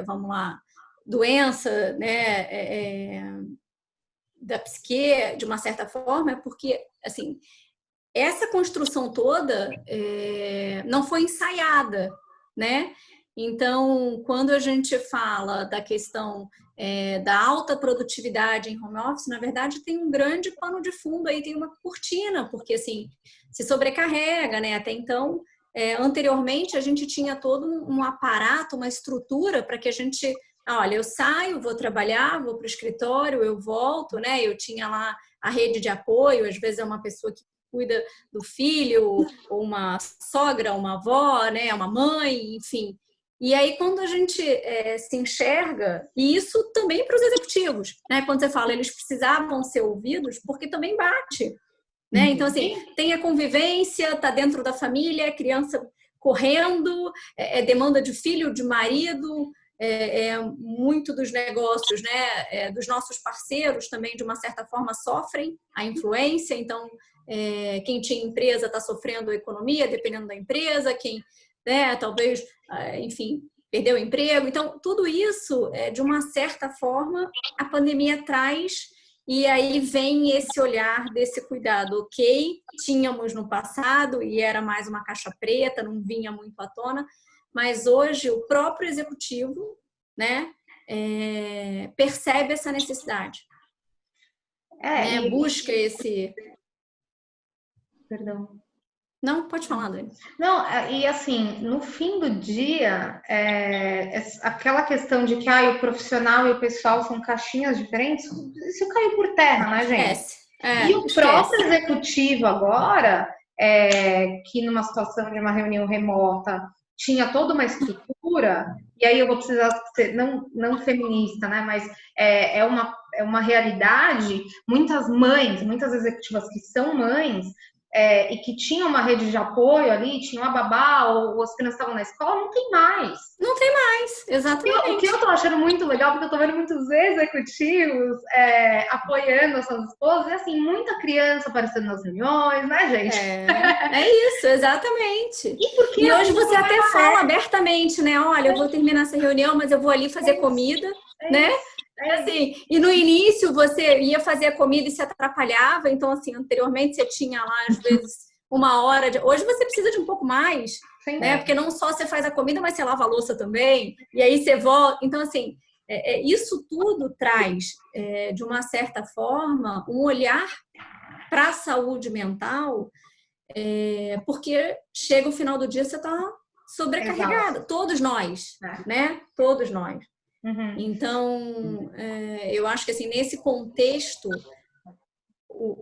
vamos lá, doença, né, da psique, de uma certa forma, é porque, assim, essa construção toda não foi ensaiada, né? Então, quando a gente fala da questão da alta produtividade em home office, na verdade tem um grande pano de fundo aí, tem uma cortina, porque assim, se sobrecarrega, né? Até então, anteriormente a gente tinha todo um aparato, uma estrutura para que a gente, olha, eu saio, vou trabalhar, vou para o escritório, eu volto, né? Eu tinha lá a rede de apoio, às vezes é uma pessoa que cuida do filho, ou uma sogra, uma avó, né? Uma mãe, enfim. E aí, quando a gente se enxerga, e isso também para os executivos, né? Quando você fala, eles precisavam ser ouvidos, porque também bate, né? Então, assim, tem a convivência, tá dentro da família, criança correndo, demanda de filho, de marido, muito dos negócios, né? Dos nossos parceiros também, de uma certa forma, sofrem a influência. Então, quem tinha empresa está sofrendo a economia, dependendo da empresa, quem, né, talvez, enfim, perdeu o emprego. Então, tudo isso, de uma certa forma, a pandemia traz, e aí vem esse olhar desse cuidado. Ok, tínhamos no passado e era mais uma caixa preta, não vinha muito à tona, mas hoje o próprio executivo, né, percebe essa necessidade, né, busca esse... Perdão. Não, pode falar, Dani. Não, e assim, no fim do dia, aquela questão de que o profissional e o pessoal são caixinhas diferentes, isso caiu por terra, né, gente? E o próprio executivo agora, que numa situação de uma reunião remota tinha toda uma estrutura, e aí eu vou precisar ser não feminista, né, mas é uma realidade, muitas mães, muitas executivas que são mães, e que tinha uma rede de apoio ali, tinha uma babá, ou as crianças estavam na escola, não tem mais. Não tem mais, exatamente. O que eu tô achando muito legal, porque eu tô vendo muitos executivos apoiando as suas esposas, e assim, muita criança aparecendo nas reuniões, né, gente? É isso, exatamente. E hoje você até fala abertamente, né? Olha, eu vou terminar essa reunião, mas eu vou ali fazer comida, né? Assim, e no início você ia fazer a comida e se atrapalhava, então assim, anteriormente você tinha lá às vezes uma hora de... Hoje você precisa de um pouco mais, né? Porque não só você faz a comida, mas você lava a louça também, e aí você volta. Então assim, isso tudo traz, de uma certa forma, um olhar para a saúde mental, porque chega o final do dia você está sobrecarregada, todos nós, né? Todos nós. Uhum. Então, eu acho que assim, nesse contexto,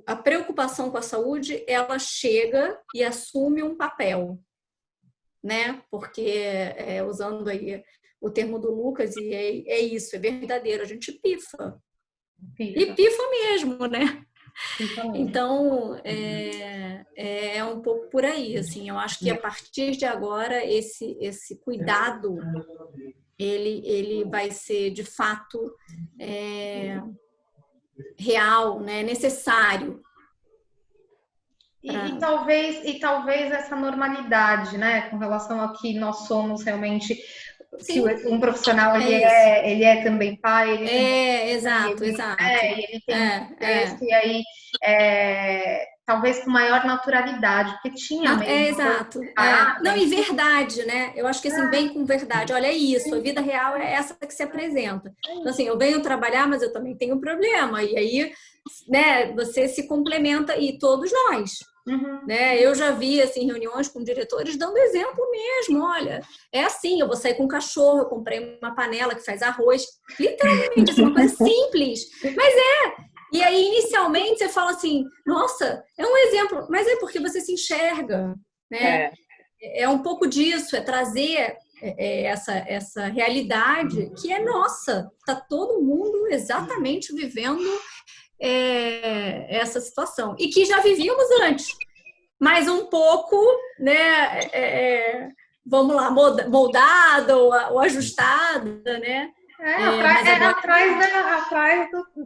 a preocupação com a saúde, ela chega e assume um papel, né? Porque, usando aí o termo do Lucas, e é isso, é verdadeiro, a gente pifa. E pifa mesmo, né? Então, é um pouco por aí, assim, eu acho que a partir de agora, esse cuidado, ele vai ser, de fato, real, né? Necessário. talvez essa normalidade, né, com relação ao que nós somos realmente, que um profissional ele é também pai, ele exato. e ele tem um texto, e aí talvez com maior naturalidade, porque tinha mesmo. Exato. Não, e verdade, né? Eu acho que assim, vem com verdade. Olha, é isso, a vida real é essa que se apresenta. Então, assim, eu venho trabalhar, mas eu também tenho um problema. E aí, né, você se complementa, e todos nós. Né? Eu já vi assim, reuniões com diretores dando exemplo mesmo. Olha, é assim, eu vou sair com um cachorro, eu comprei uma panela que faz arroz, literalmente, assim, uma coisa simples, mas e aí inicialmente você fala assim, nossa, é um exemplo, mas é porque você se enxerga, né? É um pouco disso, é trazer essa realidade que é nossa, tá todo mundo exatamente vivendo essa situação, e que já vivíamos antes, mas um pouco, né, vamos lá, moldada ou ajustada, né? Atrás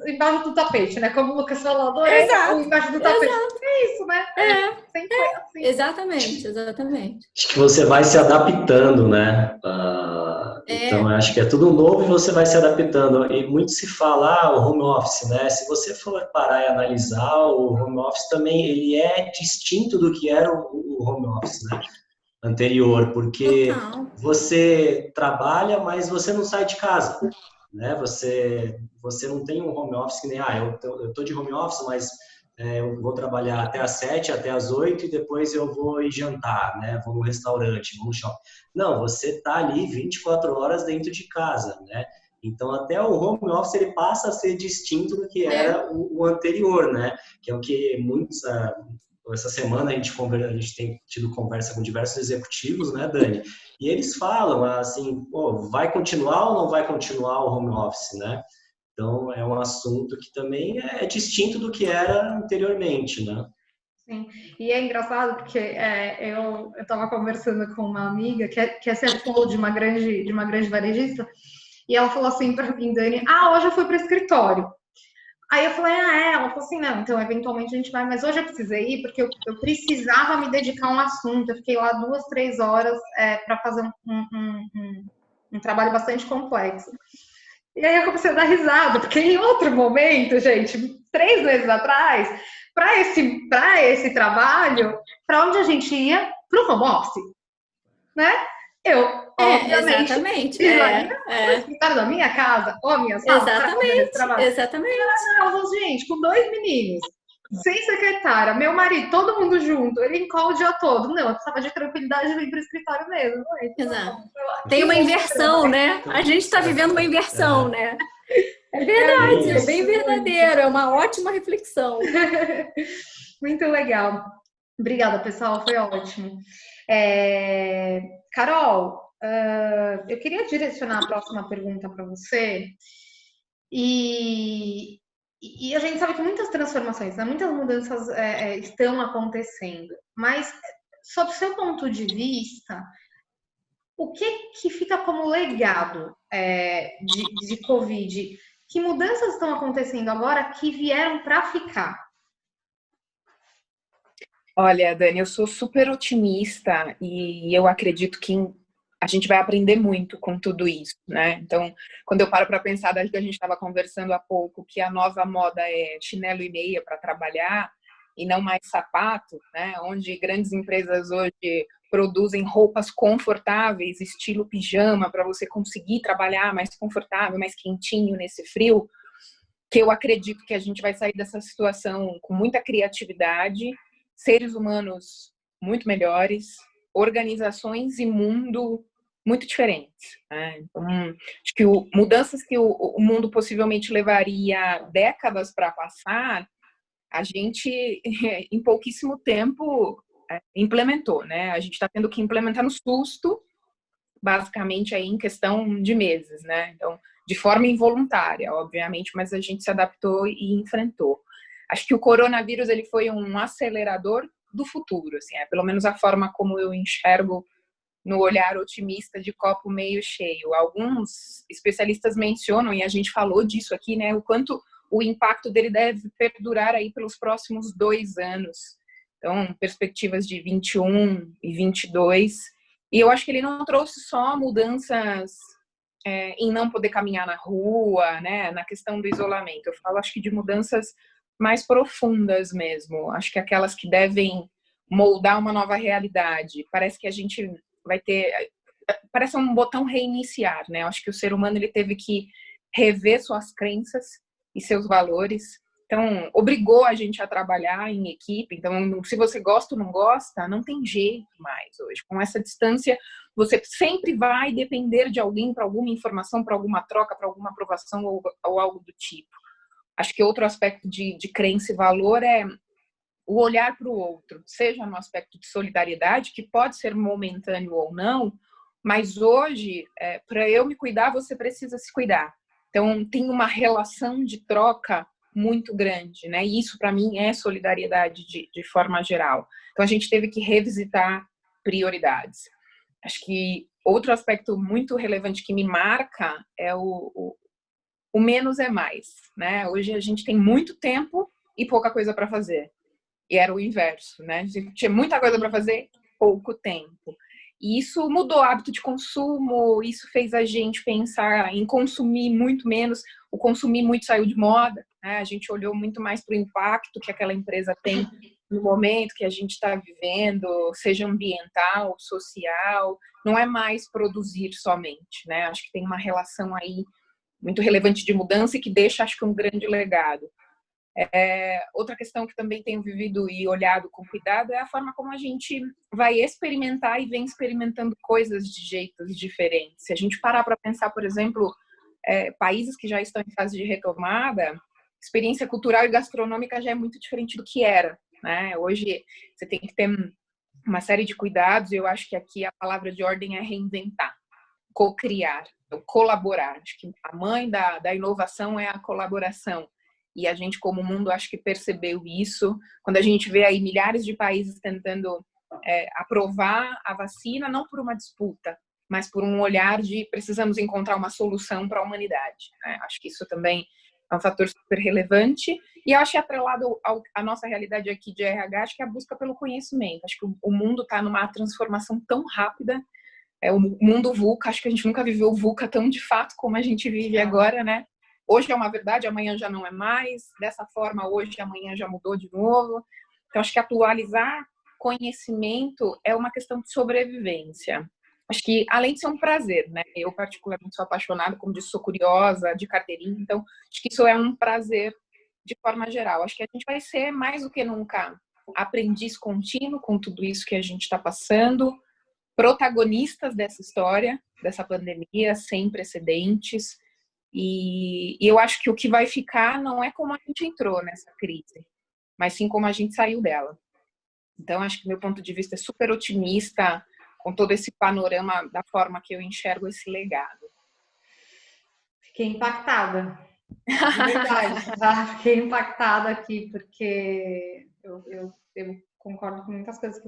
embaixo do tapete, né? Como o Lucas falou, adorei o embaixo do tapete. É isso, né? Sempre foi assim. Exatamente. Acho que você vai se adaptando, né? Então, acho que é tudo novo e você vai se adaptando. E muito se fala, o home office, né? Se você for parar e analisar, o home office também, ele é distinto do que era o home office, né? Anterior, porque você trabalha, mas você não sai de casa, né? Você não tem um home office que nem, eu tô de home office, mas eu vou trabalhar até às 7, até às 8 e depois eu vou ir jantar, né? Vou no restaurante, vou no shopping. Não, você tá ali 24 horas dentro de casa, né? Então, até o home office ele passa a ser distinto do que era o anterior, né? Que é o que muitos... Essa semana a gente tem tido conversa com diversos executivos, né, Dani? E eles falam assim, vai continuar ou não vai continuar o home office, né? Então, é um assunto que também é distinto do que era anteriormente, né? Sim, e é engraçado porque eu estava conversando com uma amiga que é CFO de uma grande varejista, e ela falou assim para mim, Dani, hoje eu fui para o escritório. Aí eu falei, ela falou assim, não, então eventualmente a gente vai, mas hoje eu precisei ir porque eu precisava me dedicar a um assunto, eu fiquei lá 2, 3 horas para fazer um trabalho bastante complexo. E aí eu comecei a dar risada, porque em outro momento, gente, 3 meses atrás, para esse trabalho, para onde a gente ia? Para o home office, né? Eu, obviamente, exatamente. no escritório da minha casa, ou a minha sala, para fazer esse trabalho. Exatamente. Gente, com 2 meninos, sem secretária, meu marido, todo mundo junto, ele encola o dia todo. Não, eu precisava de tranquilidade de vir para o escritório mesmo. Exato. Tem uma inversão, né? A gente está vivendo uma inversão, né? É verdade, é bem verdadeiro, é uma ótima reflexão. Muito legal. Obrigada, pessoal, foi ótimo. Carol, eu queria direcionar a próxima pergunta para você. E a gente sabe que muitas transformações, né, muitas mudanças estão acontecendo, mas, sob o seu ponto de vista, o que fica como legado de Covid? Que mudanças estão acontecendo agora que vieram para ficar? Olha, Dani, eu sou super otimista e eu acredito que a gente vai aprender muito com tudo isso, né? Então, quando eu paro para pensar, daí que a gente estava conversando há pouco, que a nova moda é chinelo e meia para trabalhar e não mais sapato, né? Onde grandes empresas hoje produzem roupas confortáveis, estilo pijama, para você conseguir trabalhar mais confortável, mais quentinho nesse frio, que eu acredito que a gente vai sair dessa situação com muita criatividade, seres humanos muito melhores, organizações e mundo muito diferentes, né? Então, acho que mudanças que o mundo possivelmente levaria décadas para passar, a gente, em pouquíssimo tempo, implementou, né? A gente está tendo que implementar no susto, basicamente, aí em questão de meses, né? Então, de forma involuntária, obviamente, mas a gente se adaptou e enfrentou. Acho que o coronavírus ele foi um acelerador do futuro, assim, pelo menos a forma como eu enxergo no olhar otimista de copo meio cheio. Alguns especialistas mencionam, e a gente falou disso aqui, né, o quanto o impacto dele deve perdurar aí pelos próximos 2 anos. Então, perspectivas de 21 e 22. E eu acho que ele não trouxe só mudanças em não poder caminhar na rua, né, na questão do isolamento. Eu falo, acho que de mudanças mais profundas mesmo. Acho que aquelas que devem moldar uma nova realidade. Parece que a gente vai ter... Parece um botão reiniciar, né? Acho que o ser humano ele teve que rever suas crenças e seus valores. Então, obrigou a gente a trabalhar em equipe. Então, se você gosta ou não gosta, não tem jeito mais hoje. Com essa distância, você sempre vai depender de alguém para alguma informação, para alguma troca, para alguma aprovação ou algo do tipo. Acho que outro aspecto de crença e valor é o olhar para o outro, seja no aspecto de solidariedade, que pode ser momentâneo ou não, mas hoje, para eu me cuidar, você precisa se cuidar. Então, tem uma relação de troca muito grande, né? E isso, para mim, é solidariedade de forma geral. Então, a gente teve que revisitar prioridades. Acho que outro aspecto muito relevante que me marca é o menos é mais, né? Hoje a gente tem muito tempo e pouca coisa para fazer. E era o inverso, né? A gente tinha muita coisa para fazer, pouco tempo. E isso mudou o hábito de consumo, isso fez a gente pensar em consumir muito menos. O consumir muito saiu de moda, né? A gente olhou muito mais para o impacto que aquela empresa tem no momento que a gente está vivendo, seja ambiental, social. Não é mais produzir somente, né? Acho que tem uma relação aí muito relevante de mudança e que deixa, acho que, um grande legado. Outra questão que também tenho vivido e olhado com cuidado é a forma como a gente vai experimentar e vem experimentando coisas de jeitos diferentes. Se a gente parar para pensar, por exemplo, países que já estão em fase de retomada, experiência cultural e gastronômica já é muito diferente do que era, né? Hoje você tem que ter uma série de cuidados e eu acho que aqui a palavra de ordem é reinventar, co-criar, colaborar. Acho que a mãe da inovação é a colaboração. E a gente, como mundo, acho que percebeu isso. Quando a gente vê aí milhares de países tentando aprovar a vacina, não por uma disputa, mas por um olhar de precisamos encontrar uma solução para a humanidade, né? Acho que isso também é um fator super relevante. E acho que atrelado à nossa realidade aqui de RH, acho que é a busca pelo conhecimento. Acho que o mundo está numa transformação tão rápida. O mundo VUCA, acho que a gente nunca viveu o VUCA tão de fato como a gente vive agora, né? Hoje é uma verdade, amanhã já não é mais. Dessa forma, hoje, amanhã já mudou de novo. Então, acho que atualizar conhecimento é uma questão de sobrevivência. Acho que, além de ser um prazer, né? Eu, particularmente, sou apaixonada, como disse, sou curiosa, de carteirinha. Então, acho que isso é um prazer de forma geral. Acho que a gente vai ser, mais do que nunca, aprendiz contínuo com tudo isso que a gente está passando, protagonistas dessa história, dessa pandemia sem precedentes. E eu acho que o que vai ficar não é como a gente entrou nessa crise, mas sim como a gente saiu dela. Então, acho que meu ponto de vista é super otimista com todo esse panorama da forma que eu enxergo esse legado. Fiquei impactada. De verdade, tá? Fiquei impactada aqui, porque eu concordo com muitas coisas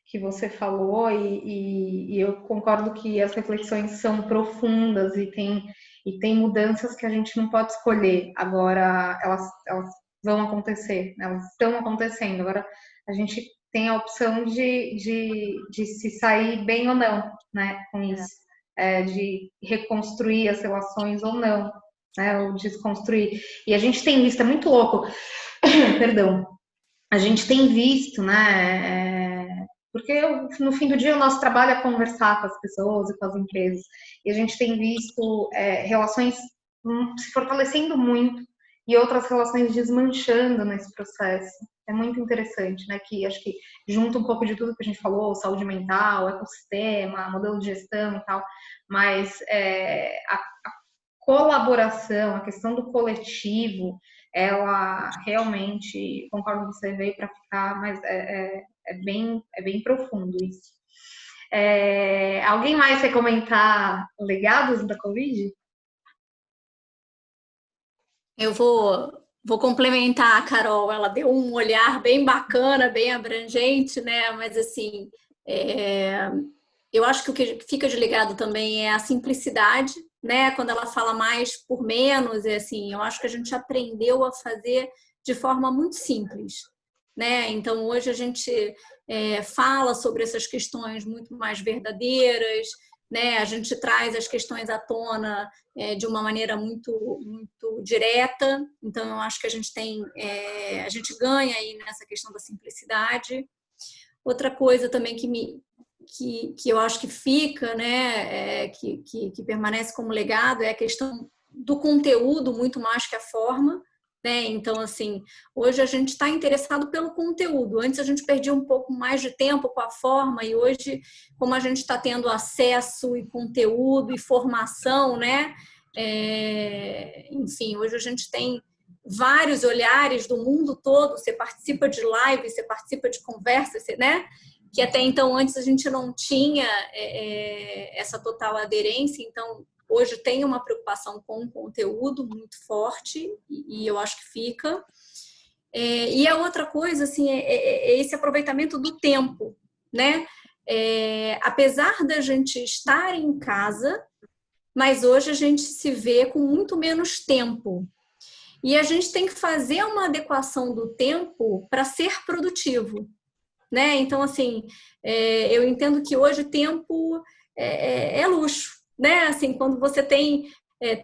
que você falou e eu concordo que as reflexões são profundas e tem mudanças que a gente não pode escolher. Agora, elas vão acontecer, elas estão acontecendo. Agora, a gente tem a opção de se sair bem ou não, né, com isso. De reconstruir as relações ou não, né, ou desconstruir. E a gente tem visto, é muito louco, perdão, a gente tem visto, né, porque no fim do dia o nosso trabalho é conversar com as pessoas e com as empresas, e a gente tem visto relações se fortalecendo muito e outras relações desmanchando nesse processo. É muito interessante, né, que acho que junta um pouco de tudo que a gente falou, saúde mental, ecossistema, modelo de gestão e tal, mas a colaboração, a questão do coletivo, ela realmente, concordo com você, veio para ficar, mas é bem profundo isso. Alguém mais quer comentar legados da Covid? Eu vou complementar a Carol, ela deu um olhar bem bacana, bem abrangente, né? Mas assim, eu acho que o que fica de legado também é a simplicidade, né? Quando ela fala mais por menos, assim, eu acho que a gente aprendeu a fazer de forma muito simples. né? Então, hoje a gente fala sobre essas questões muito mais verdadeiras, né? A gente traz as questões à tona de uma maneira muito, muito direta. Então, eu acho que a gente ganha aí nessa questão da simplicidade. Outra coisa também que eu acho que fica, né, que permanece como legado é a questão do conteúdo muito mais que a forma, né? Então, assim, hoje a gente está interessado pelo conteúdo. Antes a gente perdia um pouco mais de tempo com a forma e hoje, como a gente está tendo acesso e conteúdo e formação, né? Enfim, hoje a gente tem vários olhares do mundo todo. Você participa de live, você participa de conversas, né? Que até então antes a gente não tinha essa total aderência. Então, hoje tem uma preocupação com o conteúdo muito forte e eu acho que fica. E a outra coisa, assim, é esse aproveitamento do tempo, né? Apesar da gente estar em casa, mas hoje a gente se vê com muito menos tempo. E a gente tem que fazer uma adequação do tempo para ser produtivo, né? Então, assim, eu entendo que hoje o tempo é luxo, né? Assim, quando você tem,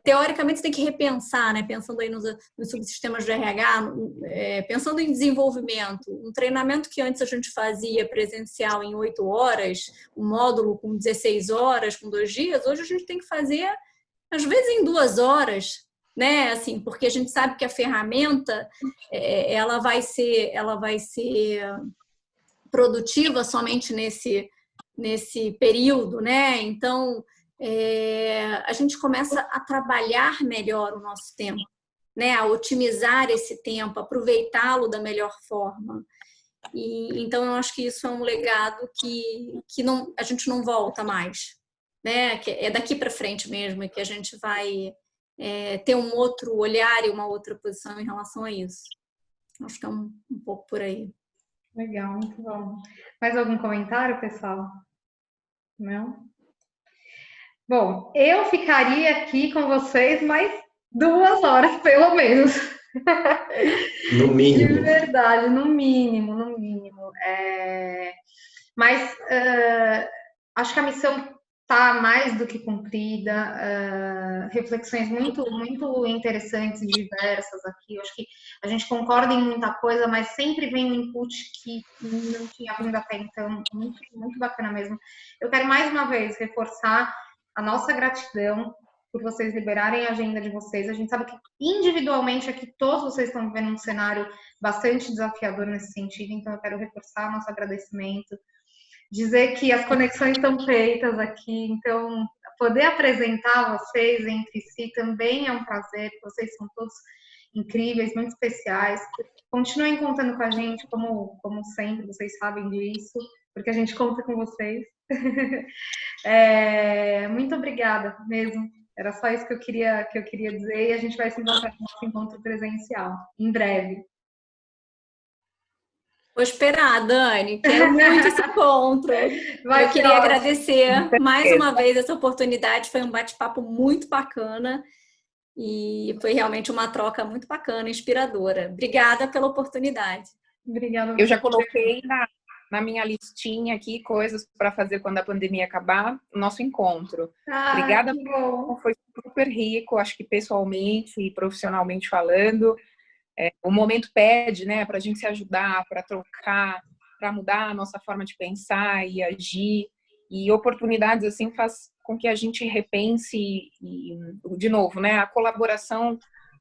teoricamente, você tem que repensar, né? Pensando aí nos subsistemas de RH, pensando em desenvolvimento, um treinamento que antes a gente fazia presencial em 8 horas, um módulo com 16 horas, com 2 dias, hoje a gente tem que fazer, às vezes, em 2 horas, né? Assim, porque a gente sabe que a ferramenta, ela vai ser produtiva somente nesse período, né? Então, a gente começa a trabalhar melhor o nosso tempo, né? A otimizar esse tempo, aproveitá-lo da melhor forma. Então, eu acho que isso é um legado que a gente não volta mais, né? Que é daqui para frente mesmo, que a gente vai ter um outro olhar e uma outra posição em relação a isso. Acho que é um pouco por aí. Legal, muito bom. Mais algum comentário, pessoal? Não? Bom, eu ficaria aqui com vocês mais 2 horas, pelo menos. No mínimo. De verdade, no mínimo, no mínimo. Mas acho que a missão está mais do que cumprida. Reflexões muito, muito interessantes e diversas aqui. Acho que a gente concorda em muita coisa, mas sempre vem um input que não tinha vindo até então. Muito, muito bacana mesmo. Eu quero mais uma vez reforçar a nossa gratidão por vocês liberarem a agenda de vocês. A gente sabe que individualmente aqui todos vocês estão vivendo um cenário bastante desafiador nesse sentido, então eu quero reforçar nosso agradecimento, dizer que as conexões estão feitas aqui, então poder apresentar vocês entre si também é um prazer, vocês são todos incríveis, muito especiais. Continuem contando com a gente, como sempre, vocês sabem disso, porque a gente conta com vocês. Muito obrigada mesmo. Era só isso que eu queria dizer, e a gente vai se encontrar no nosso encontro presencial, em breve. Vou esperar, Dani. Quero muito esse encontro. Eu queria agradecer mais uma vez essa oportunidade. Foi um bate-papo muito bacana e foi realmente uma troca muito bacana, inspiradora. Obrigada pela oportunidade. Obrigada. Eu já coloquei na minha listinha aqui coisas para fazer quando a pandemia acabar, o nosso encontro. Obrigada, foi super rico, acho que pessoalmente e profissionalmente falando. O momento pede, né, para a gente se ajudar, para trocar, para mudar a nossa forma de pensar e agir. E oportunidades assim faz com que a gente repense e, de novo, né, a colaboração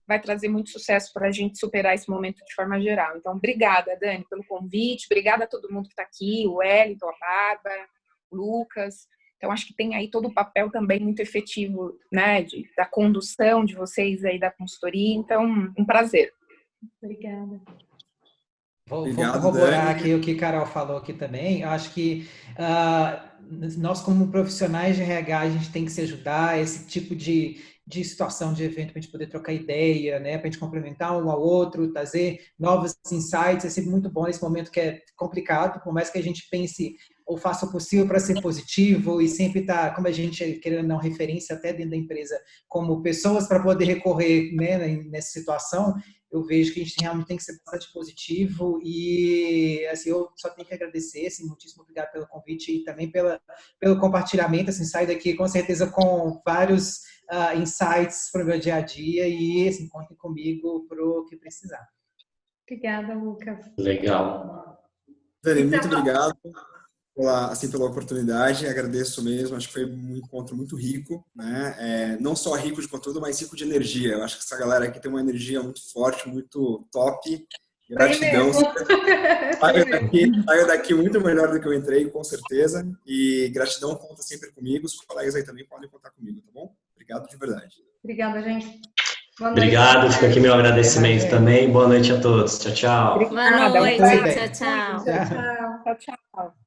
vai trazer muito sucesso para a gente superar esse momento de forma geral. Então, obrigada, Dani, pelo convite. Obrigada a todo mundo que está aqui, o Wellington, a Bárbara, o Lucas. Então, acho que tem aí todo o papel também muito efetivo, né, da condução de vocês aí da consultoria. Então, um prazer. Obrigada. Vou corroborar aqui o que a Carol falou aqui também. Eu acho que nós, como profissionais de RH, a gente tem que se ajudar esse tipo de situação, de evento, para a gente poder trocar ideia, né? Para a gente complementar um ao outro, trazer novos insights. É sempre muito bom nesse momento que é complicado, por mais que a gente pense ou faça o possível para ser positivo e sempre estar, como a gente, querendo não, referência até dentro da empresa, como pessoas para poder recorrer, né, nessa situação. eu vejo que a gente realmente tem que ser bastante positivo e, assim, eu só tenho que agradecer, assim, muitíssimo obrigado pelo convite e também pelo compartilhamento, assim, saio daqui com certeza com vários insights para o meu dia a dia e, assim, contem comigo para o que precisar. Obrigada, Lucas. Legal. Dani, muito obrigado pela oportunidade, agradeço mesmo, acho que foi um encontro muito rico, né? Não só rico de conteúdo, mas rico de energia. Eu acho que essa galera aqui tem uma energia muito forte, muito top. Gratidão. Saio daqui muito melhor do que eu entrei, com certeza. E gratidão, conta sempre comigo. Os colegas aí também podem contar comigo, tá bom? Obrigado de verdade. Obrigada, gente. Boa noite. Obrigado, fica aqui meu agradecimento também. Boa noite a todos. Tchau, tchau. Boa noite, tchau, tchau. Tchau, tchau. Tchau, tchau.